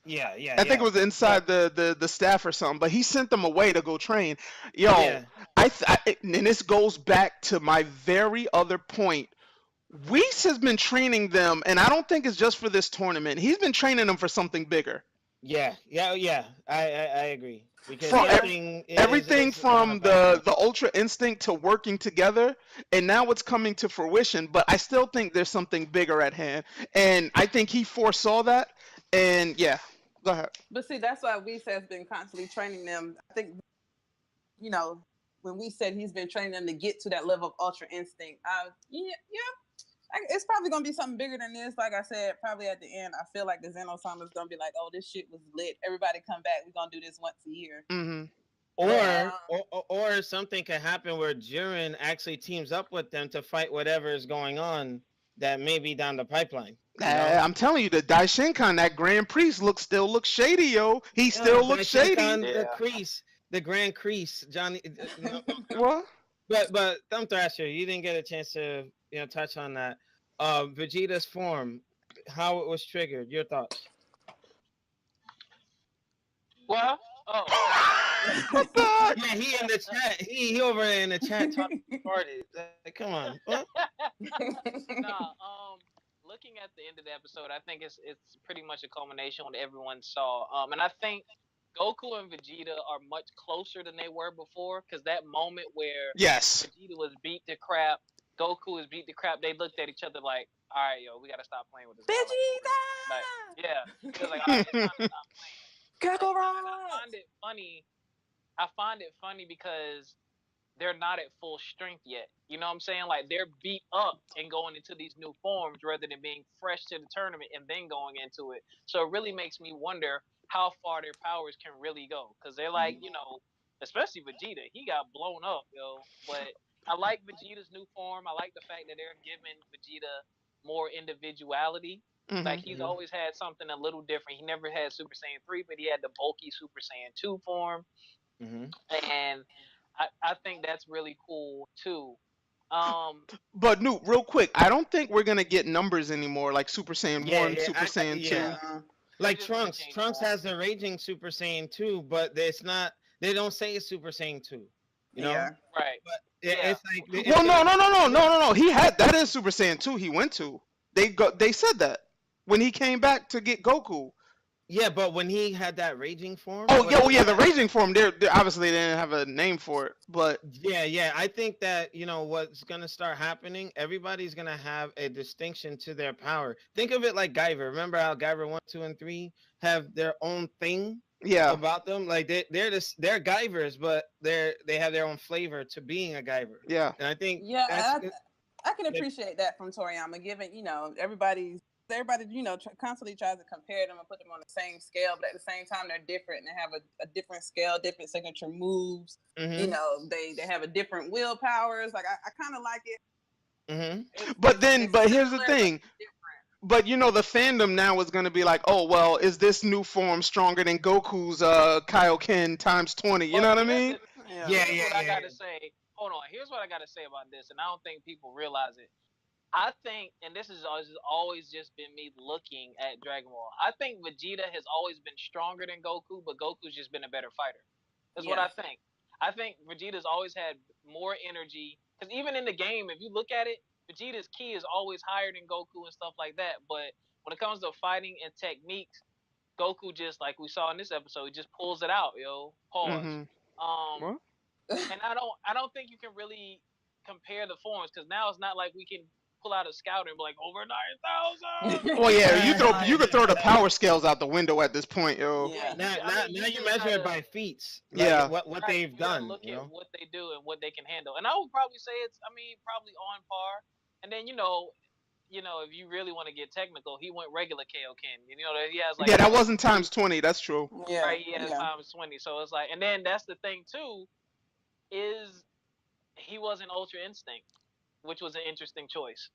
Yeah, yeah, I think it yeah. was But inside the staff or something. But he sent them away to go train. Yo, yeah, and this goes back to my very other point. Weiss has been training them, and I don't think it's just for this tournament. He's been training them for something bigger. yeah, yeah, yeah. I agree because From Yeah. everything everything is on a from the backtrack. the ultra instinct to working together, and now it's coming to fruition. But I still think there's something bigger at hand, and I think he foresaw that. And yeah, go ahead. But see, that's why Weiss has been constantly training them. I think, you know, when we said he's been training them to get to that level of ultra instinct, yeah, it's probably gonna be something bigger than this. Like I said, probably at the end, I feel like the Xenosaga is gonna be like, "Oh, this shit was lit. Everybody come back. We're gonna do this once a year." Hmm. But Or something could happen where Jiren actually teams up with them to fight whatever is going on that may be down the pipeline. You know, I'm telling you, the Daishinkan, that Grand Priest still looks shady, yo. He yeah, still looks shady. Daishinkan, Yeah. the Grand Crease, Johnny. What? But Thumb Thrasher, you didn't get a chance to touch on that. Vegeta's form, how it was triggered. Your thoughts? Well, oh, What the heck? Yeah, he in the chat. He over there in the chat talking party. Like, come on. What? nah. Looking at the end of the episode, I think it's pretty much a culmination of what everyone saw. And I think Goku and Vegeta are much closer than they were before, because that moment where Yes. Vegeta was beat to crap, Goku was beat to crap, they looked at each other like, all right, yo, we gotta stop playing with this guy. Like, yeah, it was like, all right, it's time to stop playing. Like, and I Kakarot. find it funny. I find it funny because they're not at full strength yet. You know what I'm saying? Like they're beat up and going into these new forms rather than being fresh to the tournament and then going into it. So it really makes me wonder how far their powers can really go. Because they're like, especially Vegeta, he got blown up, yo. But I like Vegeta's new form. I like the fact that they're giving Vegeta more individuality. Like he's always had something a little different. He never had Super Saiyan 3, but he had the bulky Super Saiyan 2 form. And I think that's really cool too. But Newt, real quick, I don't think we're gonna get numbers anymore, like Super Saiyan Yeah, 1, yeah, Super Saiyan 2. Yeah. like just gonna Trunks. change Trunks form. has the Raging Super Saiyan 2, but it's not. They don't say it's Super Saiyan 2. You know, Yeah. Right. but Yeah. it's like Well, it's no. He had that is Super Saiyan 2 he went to. They said that when he came back to get Goku. yeah. But when he had that Raging form, Oh, like yeah, the raging form. They obviously they didn't have a name for it, but yeah. I think that what's gonna start happening. Everybody's gonna have a distinction to their power. Think of it like Guyver. Remember how Guyver 1, 2, and 3 have their own thing yeah, about them? Like they're Guyvers, but they have their own flavor to being a Guyver. yeah, And I think Yeah, that's I can appreciate that from Toriyama, given everybody constantly tries to compare them and put them on the same scale, but at the same time they're different and they have a different scale, different signature moves. Mhm. They have a different willpowers. Like I kind of like it. Mhm. but here's the Similar, but thing. different. But the fandom now is gonna be like, oh well, is this new form stronger than Goku's Kaioken times 20? You know But what I mean? Yeah. Yeah, here's yeah, what I yeah. gotta say. Hold on. Here's what I gotta say about this, and I don't think people realize it. I think, and this is always just been me looking at Dragon Ball. I think Vegeta has always been stronger than Goku, but Goku's just been a better fighter. That's what Yeah. I think. I think Vegeta's always had more energy. Because even in the game, if you look at it, Vegeta's ki is always higher than Goku and stuff like that. But when it comes to fighting and techniques, Goku just like we saw in this episode, he just pulls it out, yo. Pause. Mm-hmm. Um, What? and I don't think you can really compare the forms because now it's not like we can pull out a scout and be like over 9,000. Well, yeah, you could throw the Yeah. power scales out the window at this point, yo. Yeah. Now you just measure it gotta, by feats, like Yeah, what right, they've you gotta done. look at what they do and what they can handle. And I would probably say it's probably on par. And then if you really want to get technical, he went regular Kaioken. That he has like yeah, that times wasn't 20, times 20. That's true. Yeah. right? He has Yeah. times 20. So it's like, and then that's the thing too is he wasn't Ultra Instinct, which was an interesting choice.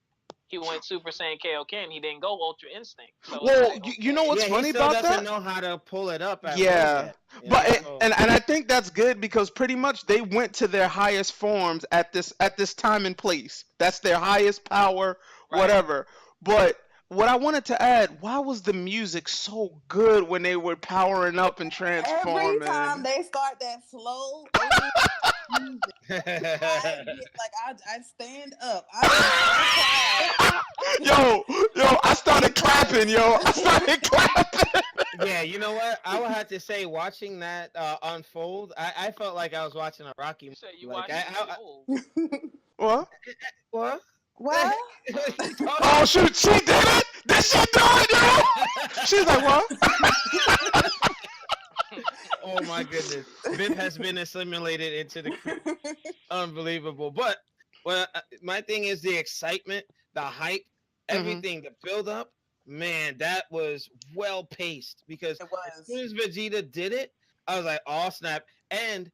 He went Super Saiyan Kaioken. He didn't go Ultra Instinct. So it's Well, like, you know okay. what's Yeah, he funny still about doesn't that? know how to pull it up at will Yeah, yet. but So and I think that's good because pretty much they went to their highest forms at this time and place. That's their highest power, Right. whatever. But what I wanted to add, why was the music so good when they were powering up and Every transforming? time they start that slow opening music, I stand up. I Yo, I started clapping, yo. I started clapping. yeah, you know what? I would have to say, watching that unfold, I felt like I was watching a Rocky You movie. said you Like watched it. Oh, What? what? What? Oh shoot, she did it! Did she do it, yo? She's like, what? Oh my goodness, Viv has been assimilated into the crew. Unbelievable. But my thing is the excitement, the hype, everything, the build up. Man, that was well paced because It as soon was. as Vegeta did it, I was like, oh snap. And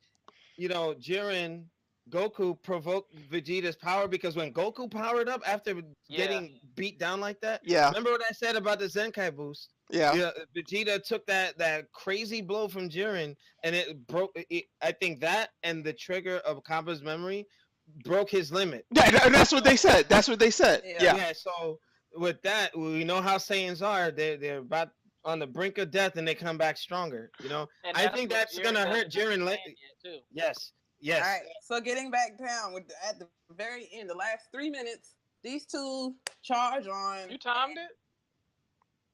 Jiren Goku provoked Vegeta's power because when Goku powered up after yeah. getting beat down like that, Yeah, remember what I said about the Zenkai boost? yeah. Yeah, Vegeta took that crazy blow from Jiren and it broke. I think that and the trigger of Kappa's memory broke his limit. Yeah, that's what they said. That's what they said. Yeah. Yeah. Yeah. So with that, we know how Saiyans are. They're about on the brink of death and they come back stronger. And I think what that's Jiren gonna hurt doesn't Jiren. understand yet, too. Yes. All Yes. right. So getting back down at the very end, the last 3 minutes, these two charge on. You timed it?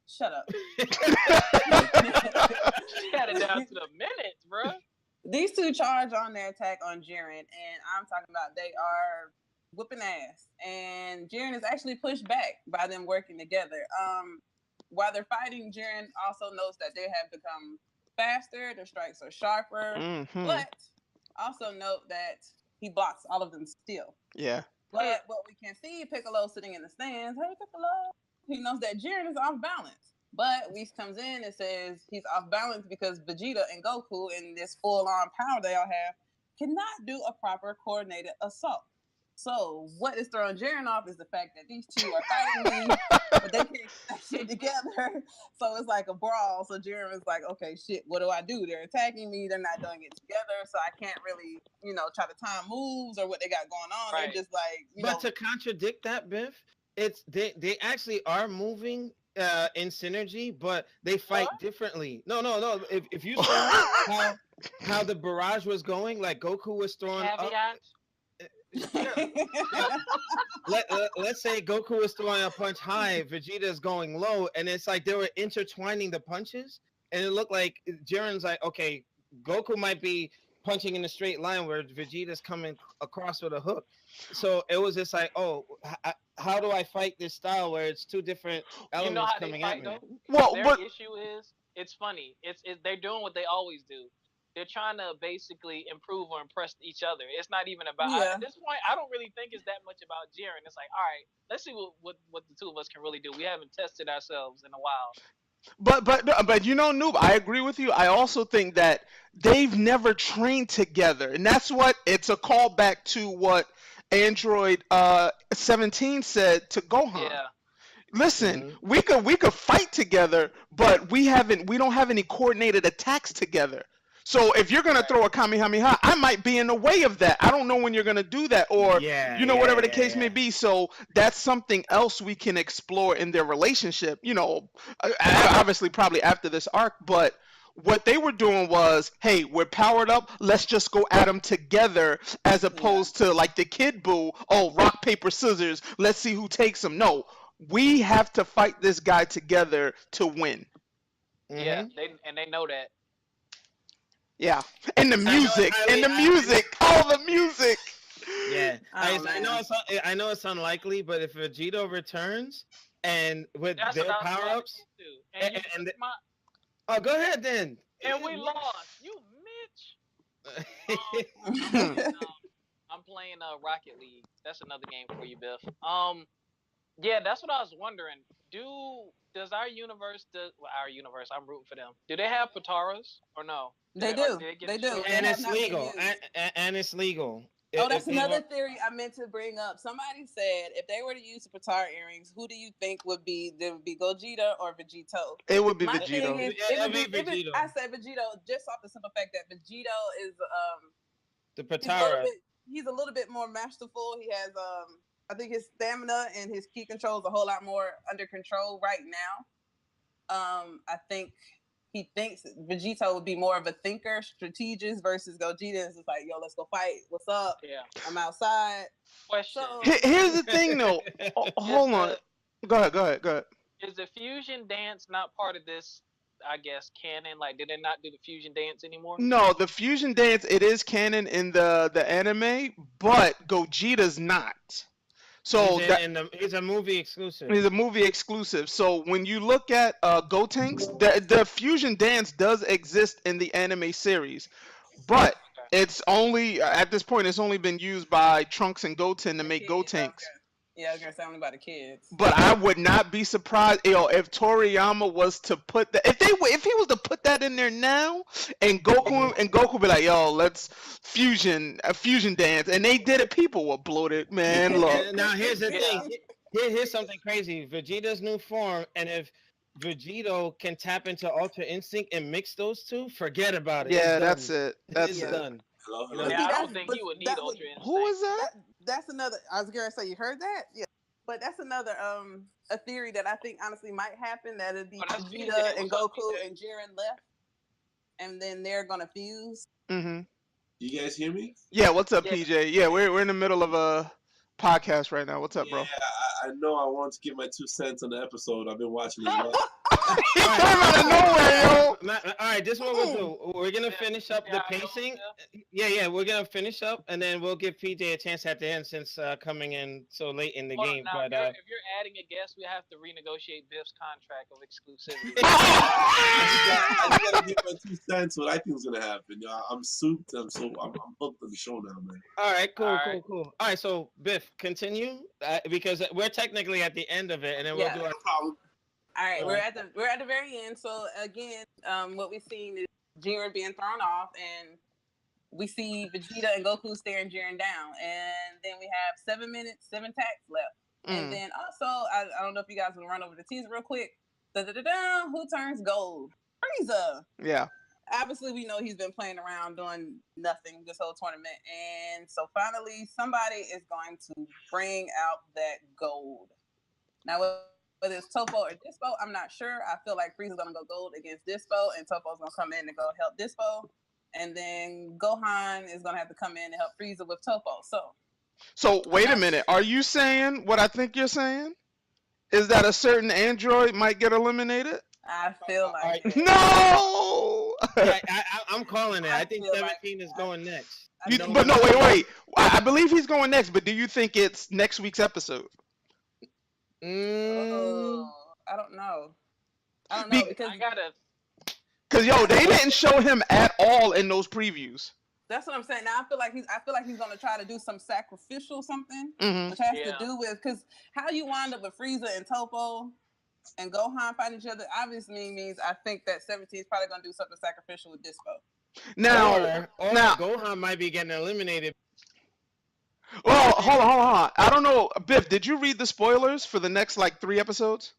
Shut up. She had it down to the minutes, bro. These two charge on their attack on Jiren, and I'm talking about they are whooping ass. And Jiren is actually pushed back by them working together. While they're fighting, Jiren also knows that they have become faster, their strikes are sharper, but also note that he blocks all of them still. Yeah. But what we can see, Piccolo sitting in the stands, hey Piccolo, he knows that Jiren is off balance. But Whis comes in and says he's off balance because Vegeta and Goku, in this full-on power they all have, cannot do a proper coordinated assault. So what is throwing Jiren off is the fact that these two are fighting me, but they can't get that shit together. So it's like a brawl. So Jiren is like, okay, shit, what do I do? They're attacking me. They're not doing it together. So I can't really, try to time moves or what they got going on. Right. They're just like, But to contradict that, Biff, it's they actually are moving in synergy, but they fight differently. No. If you saw how the barrage was going, like Goku was throwing up. Caveats. Let's say Goku is throwing a punch high, Vegeta is going low, and it's like they were intertwining the punches, and it looked like Jiren's like, okay, Goku might be punching in a straight line where Vegeta's coming across with a hook. So it was just like, oh, how do I fight this style where it's two different elements coming at me? Though? Well, their issue is, it's funny. It's they're doing what they always do. They're trying to basically improve or impress each other. It's not even about at this point. I don't really think it's that much about Jiren. It's like, all right, let's see what the two of us can really do. We haven't tested ourselves in a while. But Noob, I agree with you. I also think that they've never trained together, and that's what it's a callback to what Android 17 said to Gohan. Yeah. Listen, we could fight together, but we don't have any coordinated attacks together. So if you're gonna throw a Kamehameha, I might be in the way of that. I don't know when you're gonna do that, or whatever the case may be. So that's something else we can explore in their relationship. Obviously, probably after this arc. But what they were doing was, hey, we're powered up. Let's just go at them together, as opposed to like the Kid Buu. Oh, rock paper scissors. Let's see who takes them. No, we have to fight this guy together to win. Yeah, they know that. Yeah, and the music, all the music. Yeah, I know it's unlikely, but if Vegito returns and with their power ups, go ahead then. And we lost, you Mitch. I'm playing Rocket League. That's another game for you, Biff. Yeah, that's what I was wondering. Does our universe, I'm rooting for them. Do they have Pataras or no? They do. They do. And it's legal. And it's legal. Oh, that's another theory I meant to bring up. Somebody said if they were to use the Patara earrings, who do you think would be Gogeta or Vegito? It would be Vegito. I said Vegito just off the simple fact that Vegito is the Patara. He's a little bit more masterful. He has I think his stamina and his ki control is a whole lot more under control right now. I think he thinks Vegito would be more of a thinker, strategist, versus Gogeta is just like, yo, let's go fight. What's up? Yeah. I'm outside. Question. Here's the thing, though. Hold on. Go ahead. Is the fusion dance not part of this, I guess, canon? Like, did they not do the fusion dance anymore? No, the fusion dance, it is canon in the anime, but Gogeta's not. So he's a movie exclusive. He's a movie exclusive. So when you look at Gotenks, the fusion dance does exist in the anime series, but it's only at this point it's only been used by Trunks and Goten to make Gotenks. Okay. Yeah, I was gonna say only by the kids. But I would not be surprised, if Toriyama was to put that, if he was to put that in there now, and Goku be like, yo, let's a fusion dance, and they did it, people will blow it, man. Look. Now here's the thing. Here's something crazy. Vegeta's new form, and if Vegito can tap into Ultra Instinct and mix those two, forget about it. Yeah, that's it. It's done. I don't think he would need Ultra Instinct. Who is that? That's another. I was gonna say, you heard that? Yeah, but that's another a theory that I think honestly might happen. That it'd be Vegeta and Goku and Jiren left, and then they're gonna fuse. Mm-hmm. You guys hear me? Yeah. What's up, PJ? Yeah, we're in the middle of a podcast right now. What's up, bro? Yeah, I know. I want to give my 2 cents on the episode. I've been watching it a lot. He came out of nowhere, yo. All right, this is what we'll do. We're gonna finish up the pacing. Yeah, we're gonna finish up, and then we'll give PJ a chance at the end since coming in so late in the game. Now, if you're adding a guest, we have to renegotiate Biff's contract of exclusivity. I just gotta give my 2 cents. What I think is gonna happen. I'm souped. I'm hooked on the show now, man. All right, cool. All right, so Biff, continue because we're technically at the end of it, and then we'll do our problem. All right, we're at the very end. So again, what we've seen is Jiren being thrown off, and we see Vegeta and Goku staring Jiren down, and then we have 7 minutes, 7 attacks left. And then also, I don't know if you guys want to run over the teaser real quick. Who turns gold? Frieza. Yeah. Obviously, we know he's been playing around doing nothing this whole tournament. And so finally, somebody is going to bring out that gold. Now, whether it's Toppo or Dispo, I'm not sure. I feel like Frieza's going to go gold against Dispo, and Toppo's going to come in and go help Dispo. And then Gohan is going to have to come in and help Frieza with Toppo. So wait a minute. Are you saying what I think you're saying? Is that a certain android might get eliminated? I feel like it. No! I'm calling it. I think 17 is going next. But no, wait. I believe he's going next, but do you think it's next week's episode? I don't know. Because I gotta. Because they didn't show him at all in those previews. That's what I'm saying. Now I feel like he's gonna try to do some sacrificial something, which has to do with because how you wind up with Frieza and Toppo and Gohan fighting each other obviously means I think that 17 is probably gonna do something sacrificial with Dispo. Now Gohan might be getting eliminated. Well, hold on. I don't know, Biff. Did you read the spoilers for the next 3 episodes?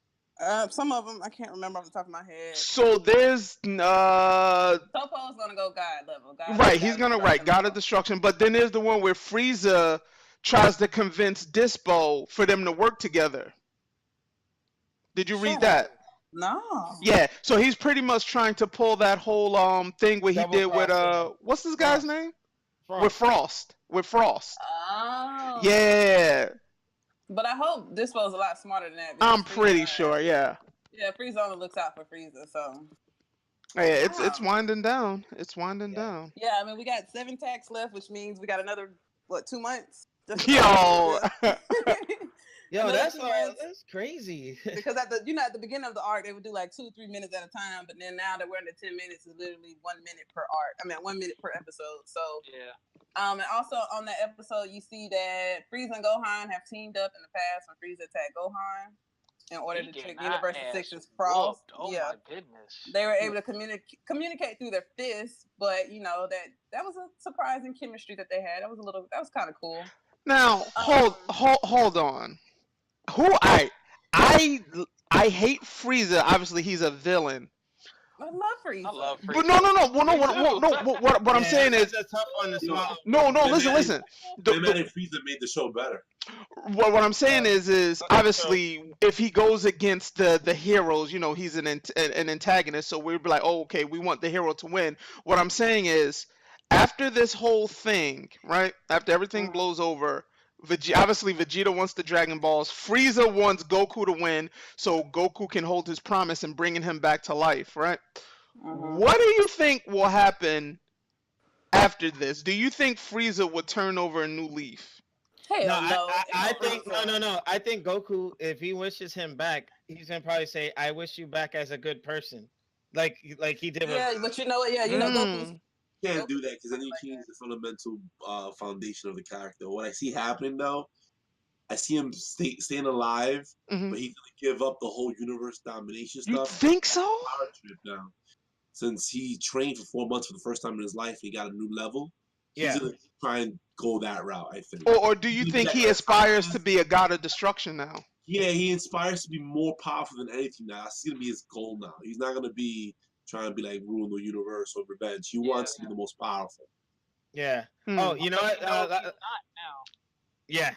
Some of them I can't remember off the top of my head. So there's Toppo's gonna go God level. He's gonna God of Destruction. But then there's the one where Frieza tries to convince Dispo for them to work together. Did you read that? No. Yeah. So he's pretty much trying to pull that whole thing where he did with what's this guy's name? Frost. With Frost. Oh. Yeah. But I hope Dispo's a lot smarter than that. I'm pretty sure, yeah. Yeah, Frieza only looks out for Frieza, so. Yeah, it's winding down. It's winding down. Yeah, I mean, we got 7 attacks left, which means we got another, 2 months? Yo! Yo, that's crazy. Because at the beginning of the arc, they would do 2-3 minutes at a time, but then now that we're in the 10 minutes, it's literally 1 minute per arc. 1 minute per episode. So yeah. And also on that episode, you see that Frieza and Gohan have teamed up in the past when Frieza attacked Gohan in order to trick Universe 6's Frost. Oh my goodness! They were able to communicate through their fists, but that was a surprising chemistry that they had. That was kind of cool. Now hold on. I hate Frieza. Obviously, he's a villain. I love Frieza. But no. What I'm saying is that's a tough one to swallow. No. Listen. Frieza made the show better. What I'm saying is obviously if he goes against the heroes, he's an antagonist. So we'd be like, oh, okay, we want the hero to win. What I'm saying is, after this whole thing, right? After everything blows over. Obviously, Vegeta wants the Dragon Balls. Frieza wants Goku to win, so Goku can hold his promise and bringing him back to life, right? What do you think will happen after this? Do you think Frieza would turn over a new leaf? Hell no. I think no. I think Goku, if he wishes him back, he's gonna probably say, "I wish you back as a good person," like he did. Yeah, but you know what? Yeah, Goku's. Can't do that because then you change the fundamental foundation of the character. What I see happening though, I see him staying alive, but he's gonna give up the whole universe domination stuff. You think so? Power trip now, since he trained for 4 months for the first time in his life, he got a new level. He's gonna try and go that route, I think. Or do you think he aspires to be a god of destruction now? Yeah, he aspires to be more powerful than anything now. That's gonna be his goal now. He's not gonna be trying to be ruling the universe or revenge. He wants to be the most powerful. Yeah. Oh, you know what? Not now. Yeah.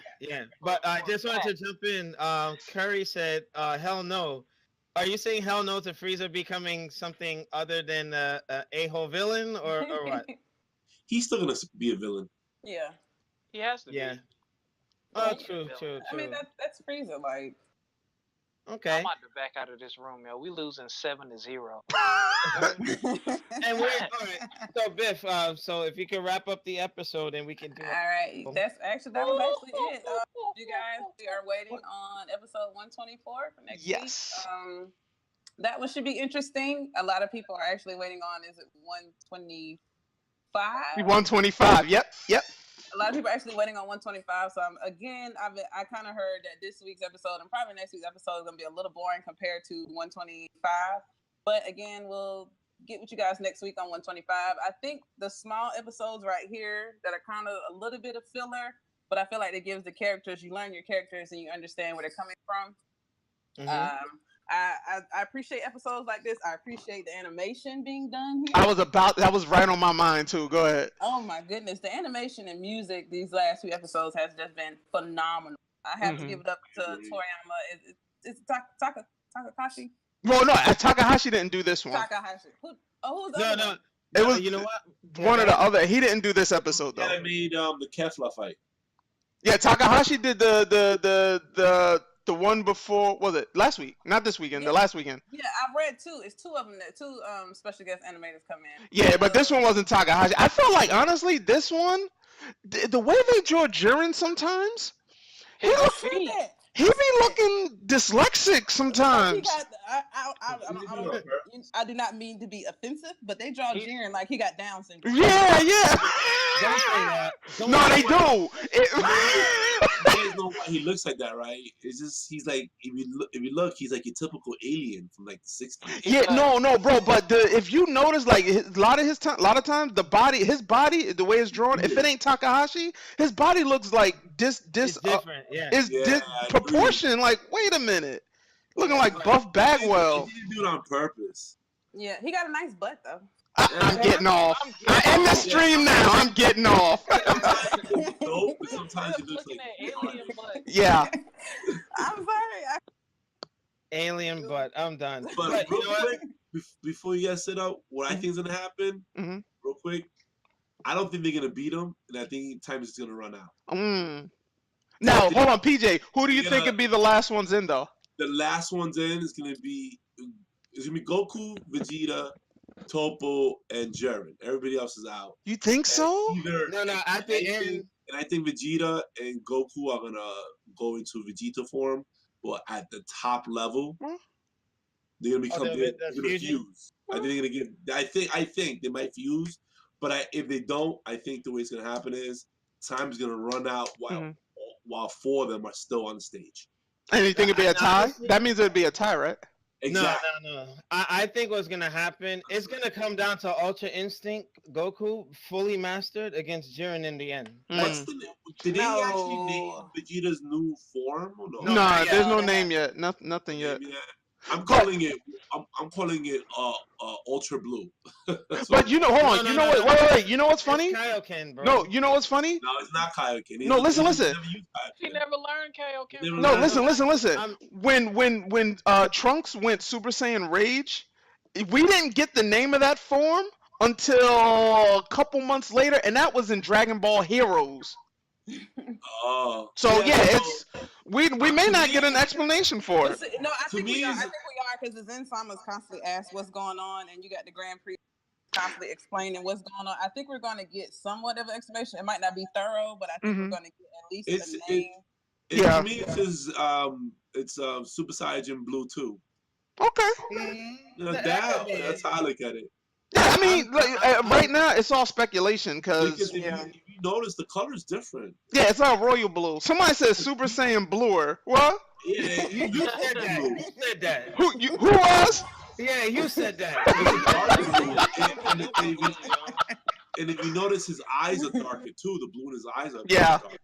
But I just wanted to jump in. Curry said, hell no. Are you saying hell no to Frieza becoming something other than a-hole villain or what? He's still going to be a villain. Yeah. He has to be. Oh, true. I mean, that's Frieza, Okay. I'm about to back out of this room, yo. We losing 7-0. And we're all right. So Biff, so if you can wrap up the episode and we can do it. All right. That was actually it. You guys, we are waiting on episode 124 for next week. That one should be interesting. A lot of people are actually waiting on, is it 125? 125. Yep. A lot of people are actually waiting on 125. So I kind of heard that this week's episode and probably next week's episode is going to be a little boring compared to 125. But again, we'll get with you guys next week on 125. I think the small episodes right here that are kind of a little bit of filler, but I feel like it gives the characters, you learn your characters and you understand where they're coming from. I appreciate episodes like this. I appreciate the animation being done here. That was right on my mind too. Go ahead. Oh my goodness, the animation and music these last few episodes has just been phenomenal. I have to give it up to Toriyama. It's Takahashi. Well, no, Takahashi didn't do this one. Takahashi. Who's the No, other no. one? It was, you know what? One or the other. He didn't do this episode though. Yeah, I made the Kefla fight. Yeah, Takahashi did the one before. Was it last week? Not this weekend. The last weekend. Yeah, I've read two. It's two of them. That two special guest animators come in. Yeah, but this one wasn't Takahashi. I feel like honestly, this one, the way they draw Jiren sometimes, he be looking dyslexic sometimes. I do not mean to be offensive, but they draw Jiren like he got Down syndrome. Yeah. Don't say that. No, they do. You guys know why he looks like that, right? It's just he's like if you look, he's like a typical alien from like the 60s. Yeah, no, bro. But if you notice, like a lot of times, his body, the way it's drawn, if it ain't Takahashi, his body looks like it's different. It's disproportion. Like, wait a minute, looking like Buff Bagwell. He didn't do it on purpose. Yeah, he got a nice butt though. I'm getting off. I end the stream now. I'm getting off. Sometimes it looks like alien butt. Yeah. I'm sorry. Alien butt. I'm done. But real quick, before you guys sit up, what I think is gonna happen, real quick, I don't think they're gonna beat him, and I think time is gonna run out. Now, hold on, PJ. Who do you think would be the last ones in though? The last ones in is gonna be Goku, Vegeta, Topo, and Jiren. Everybody else is out. You think so? No. At the end, and I think Vegeta and Goku are gonna go into Vegeta form, but at the top level, they're gonna become they're gonna fuse. I think they're gonna get. I think they might fuse, but if they don't, I think the way it's gonna happen is time's gonna run out while four of them are still on stage. And you think it'd be a tie? That means it'd be a tie, right? Exactly. No. I think what's gonna happen, it's gonna come down to Ultra Instinct Goku fully mastered against Jiren in the end. Did they actually name Vegeta's new form? Or no? No, there's no name yet. Nothing yet. I'm calling it. I'm calling it Ultra Blue. But hold on. You know what? Wait. You know what's funny? It's Kaioken, bro. No, you know what's funny? No, it's not Kaioken. No, listen. He never learned Kaioken. No, listen. When Trunks went Super Saiyan Rage, we didn't get the name of that form until a couple months later, and that was in Dragon Ball Heroes. Oh. So it's we may not get an explanation for it. No, I think we are because the Zen-Sama's constantly asked what's going on, and you got the Grand Prix constantly explaining what's going on. I think we're going to get somewhat of an explanation. It might not be thorough, but I think we're going to get at least a name. To me, it's Super Saiyan Blue 2. Okay. That's how I look at it. Yeah, I mean, right now it's all speculation because if you notice the color's different. Yeah, it's all royal blue. Somebody says Super Saiyan Bluer. What? Yeah, you said that. You said that. Who was? Yeah, you said that. And if you notice, his eyes are darker too. The blue in his eyes are darker.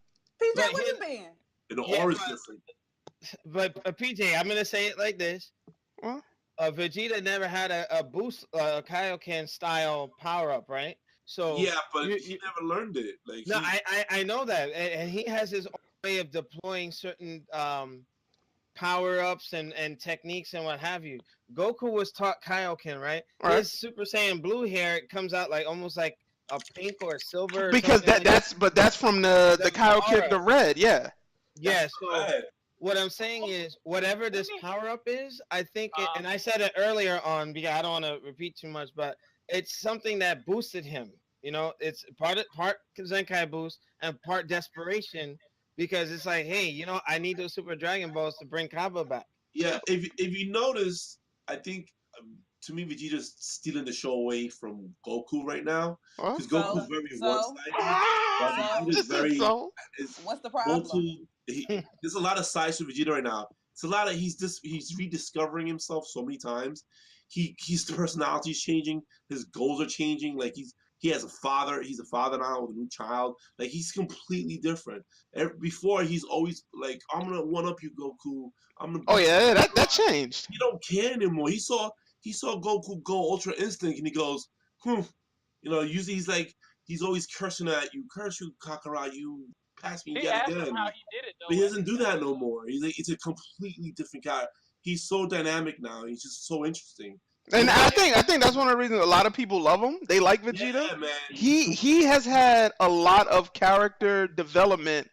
PJ, where you been? And the aura's different. But PJ, I'm gonna say it like this. What? Vegeta never had a boost Kaioken style power up, right? So yeah, but he never learned it. I know that, and he has his own way of deploying certain power ups and techniques and what have you. Goku was taught Kaioken, right? His Super Saiyan Blue hair comes out like almost like a pink or silver. Because that's from the Kaioken, the red, yeah. Yeah, so what I'm saying is, whatever this power up is, I think, and I said it earlier on, because I don't want to repeat too much, but it's something that boosted him. You know, it's part Zenkai boost and part desperation, because it's like, hey, I need those Super Dragon Balls to bring Kaba back. Yeah, if you notice, I think to me Vegeta's stealing the show away from Goku right now, because Goku's very one-sided. What's the problem? There's a lot of sides to Vegeta right now. It's a lot of he's rediscovering himself so many times. his personality's changing. His goals are changing. Like he has a father. He's a father now with a new child. Like he's completely different. Before he's always like, I'm gonna one up you, Goku. I'm gonna. Oh yeah, that changed. He don't care anymore. He saw Goku go Ultra Instinct, and he goes, Usually he's always cursing at you. Curse you, Kakarot. You pass me He yet asked again. him how he did it though. But he doesn't do that no more. It's a completely different guy. He's so dynamic now. He's just so interesting. And I think that's one of the reasons a lot of people love him. They like Vegeta. Yeah, man. He has had a lot of character development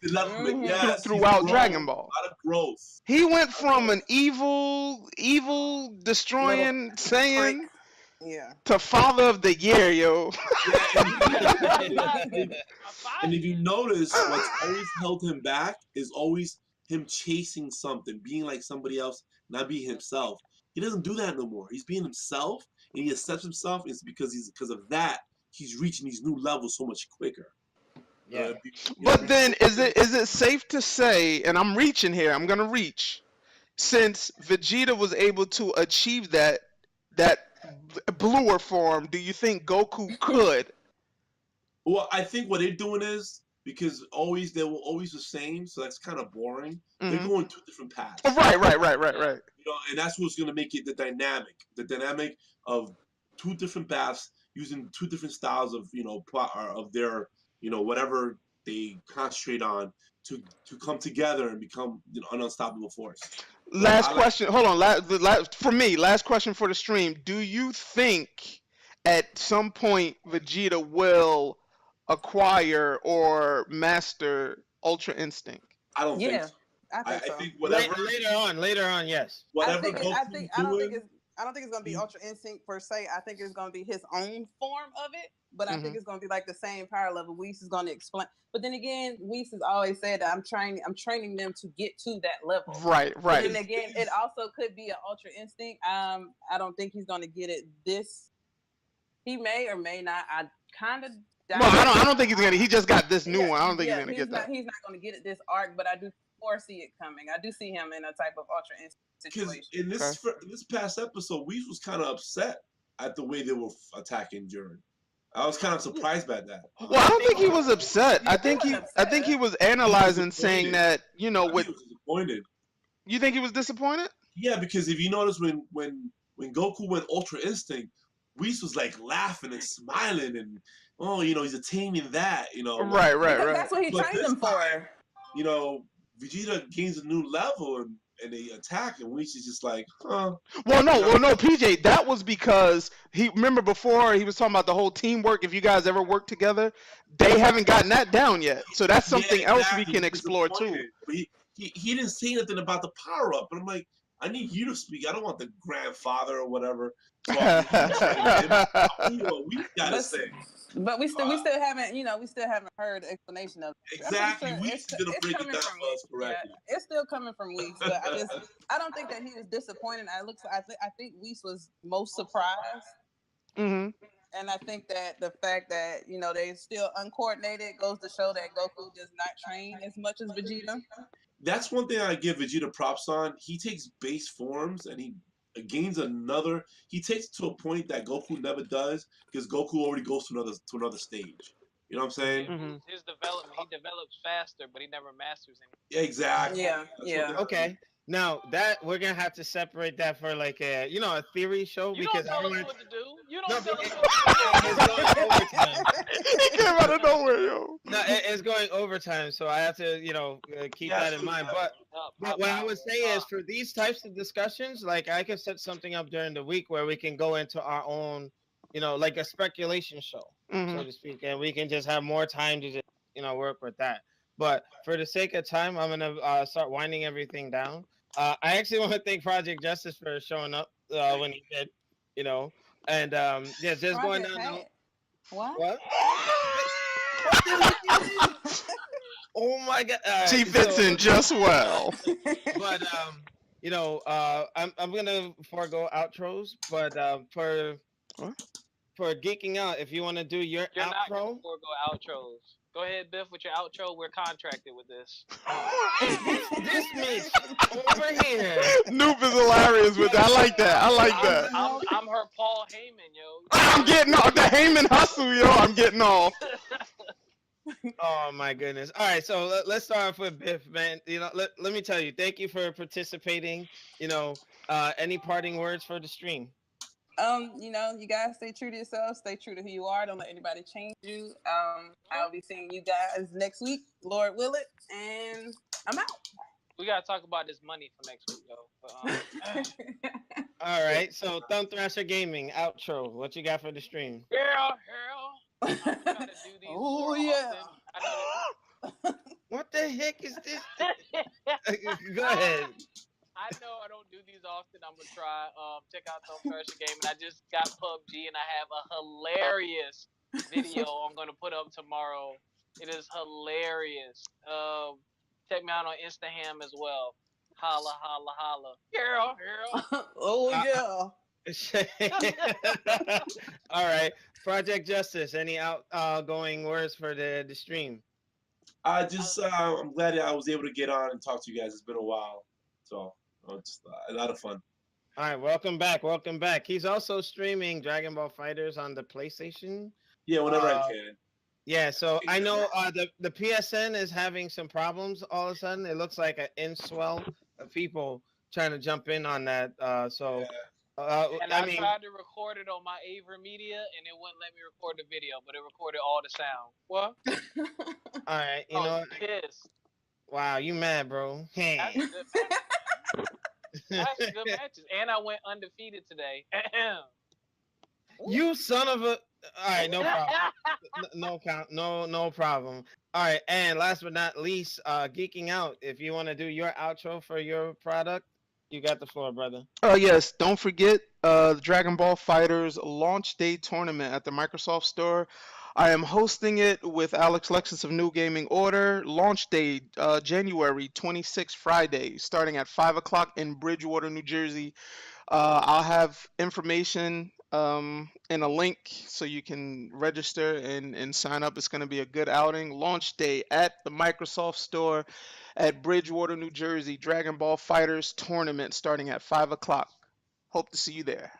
throughout Dragon Ball. A lot of growth. He went from an evil destroying Saiyan to Father of the Year, yo. And if you notice, what's always held him back is always him chasing something, being like somebody else, not being himself. He doesn't do that no more. He's being himself, and he accepts himself. It's because of that he's reaching these new levels so much quicker. Yeah. But then, is it safe to say? And I'm reaching here. I'm gonna reach. Since Vegeta was able to achieve that bluer form, do you think Goku could? Well, I think what they're doing is because they were always the same, so that's kind of boring. They're going two different paths. Right. And that's what's going to make it the dynamic of two different paths using two different styles of of their whatever they concentrate on to come together and become an unstoppable force. Last question. Hold on. Last question for the stream. Do you think at some point Vegeta will acquire or master Ultra Instinct? I don't think so. I think so. I think whatever later on, yes. Whatever I don't think it's gonna be Ultra Instinct per se. I think it's gonna be his own form of it. But I think it's gonna be like the same power level. Whis is gonna explain. But then again, Whis has always said that I'm training them to get to that level. Right. And then again, it also could be an Ultra Instinct. I don't think he's gonna get it this. He may or may not. I kind of. Well, I don't think he's gonna. He just got this new one. I don't think he's gonna get that. He's not gonna get it this arc, but I do foresee it coming. I do see him in a type of Ultra Instinct situation. In this past episode, Whis was kind of upset at the way they were attacking Jiren. I was kind of surprised by that. Well, I don't think he was upset. I think he was analyzing, saying that he was disappointed. You think he was disappointed? Yeah, because if you notice when Goku went Ultra Instinct, Whis was like laughing and smiling and he's attaining that, Right. That's what he trained him for. Vegeta gains a new level and they attack, and Whis is just like, huh. Well, no, PJ. That was because remember before he was talking about the whole teamwork. If you guys ever work together, they haven't gotten that down yet. So that's something else we can explore too. But he didn't say nothing about the power up, but I'm like, I need you to speak. I don't want the grandfather or whatever. So we gotta say. But we still haven't heard the explanation of it. Exactly. Whis is gonna break it down for us correctly. Yeah, it's still coming from Whis, but I don't think that he was disappointed. I think Whis was most surprised. Mm-hmm. And I think that the fact that they're still uncoordinated goes to show that Goku does not train as much as Vegeta. That's one thing I give Vegeta props on. He takes base forms and he gains another. He takes it to a point that Goku never does because Goku already goes to another stage. You know what I'm saying? Mm-hmm. His development, he develops faster, but he never masters anything. Yeah, exactly. Yeah. Okay. Now that we're gonna have to separate that for like a theory show because don't tell us what to do. You don't tell us it's going overtime. He came out of nowhere, yo. No, it's going overtime, so I have to keep that in mind. But what I would say is for these types of discussions, like I can set something up during the week where we can go into our own, like a speculation show, so to speak, and we can just have more time to just work with that. But for the sake of time, I'm gonna start winding everything down. I actually want to thank Project Justice for showing up when he did, and just going down. What? Oh my God! She fits in just well. But I'm gonna forego outros. But for Geeking Out, if you want to do your You're not outro, gonna forego outros. Go ahead, Biff, with your outro. We're contracted with this. This Mitch over here. Noob is hilarious with that. I like that. I like that. I'm her Paul Heyman, yo. I'm getting off the Heyman hustle, yo. I'm getting off. Oh my goodness! All right, so let's start off with Biff, man. Let me tell you, thank you for participating. Any parting words for the stream? You guys stay true to yourselves, stay true to who you are. Don't let anybody change you. I'll be seeing you guys next week, Lord will it, and I'm out. We gotta talk about this money for next week, though. All right, so Thumb Thrasher Gaming outro. What you got for the stream? Hell. I'm trying to do these more often. What the heck is this? Go ahead. I know I don't do these often. I'm gonna try. Check out Thumb Thrasher Gaming. I just got PUBG and I have a hilarious video I'm gonna put up tomorrow. It is hilarious. Check me out on Instagram as well. Holla, holla, holla. Girl. Oh yeah. All right. Project Justice. Any outgoing words for the stream? I'm glad that I was able to get on and talk to you guys. It's been a while, so just a lot of fun. All right, welcome back. Welcome back. He's also streaming Dragon Ball FighterZ on the PlayStation. Yeah, whenever I can. Yeah, so I know the PSN is having some problems all of a sudden. It looks like an inswell of people trying to jump in on that. And I tried to record it on my Aver Media, and it wouldn't let me record the video, but it recorded all the sound. What? All right, you know. Pissed. Wow, you mad, bro? That's good That's good matches, and I went undefeated today. You son of a! All right, no problem. No problem. All right, and last but not least, Geeking Out. If you want to do your outro for your product, you got the floor, brother. Yes, don't forget the Dragon Ball FighterZ launch day tournament at the Microsoft Store. I am hosting it with Alex Lexus of New Gaming Order. Launch day, January 26th, Friday, starting at 5 o'clock in Bridgewater, New Jersey. I'll have information and a link so you can register and sign up. It's going to be a good outing. Launch day at the Microsoft Store at Bridgewater, New Jersey. Dragon Ball FighterZ tournament starting at 5 o'clock. Hope to see you there.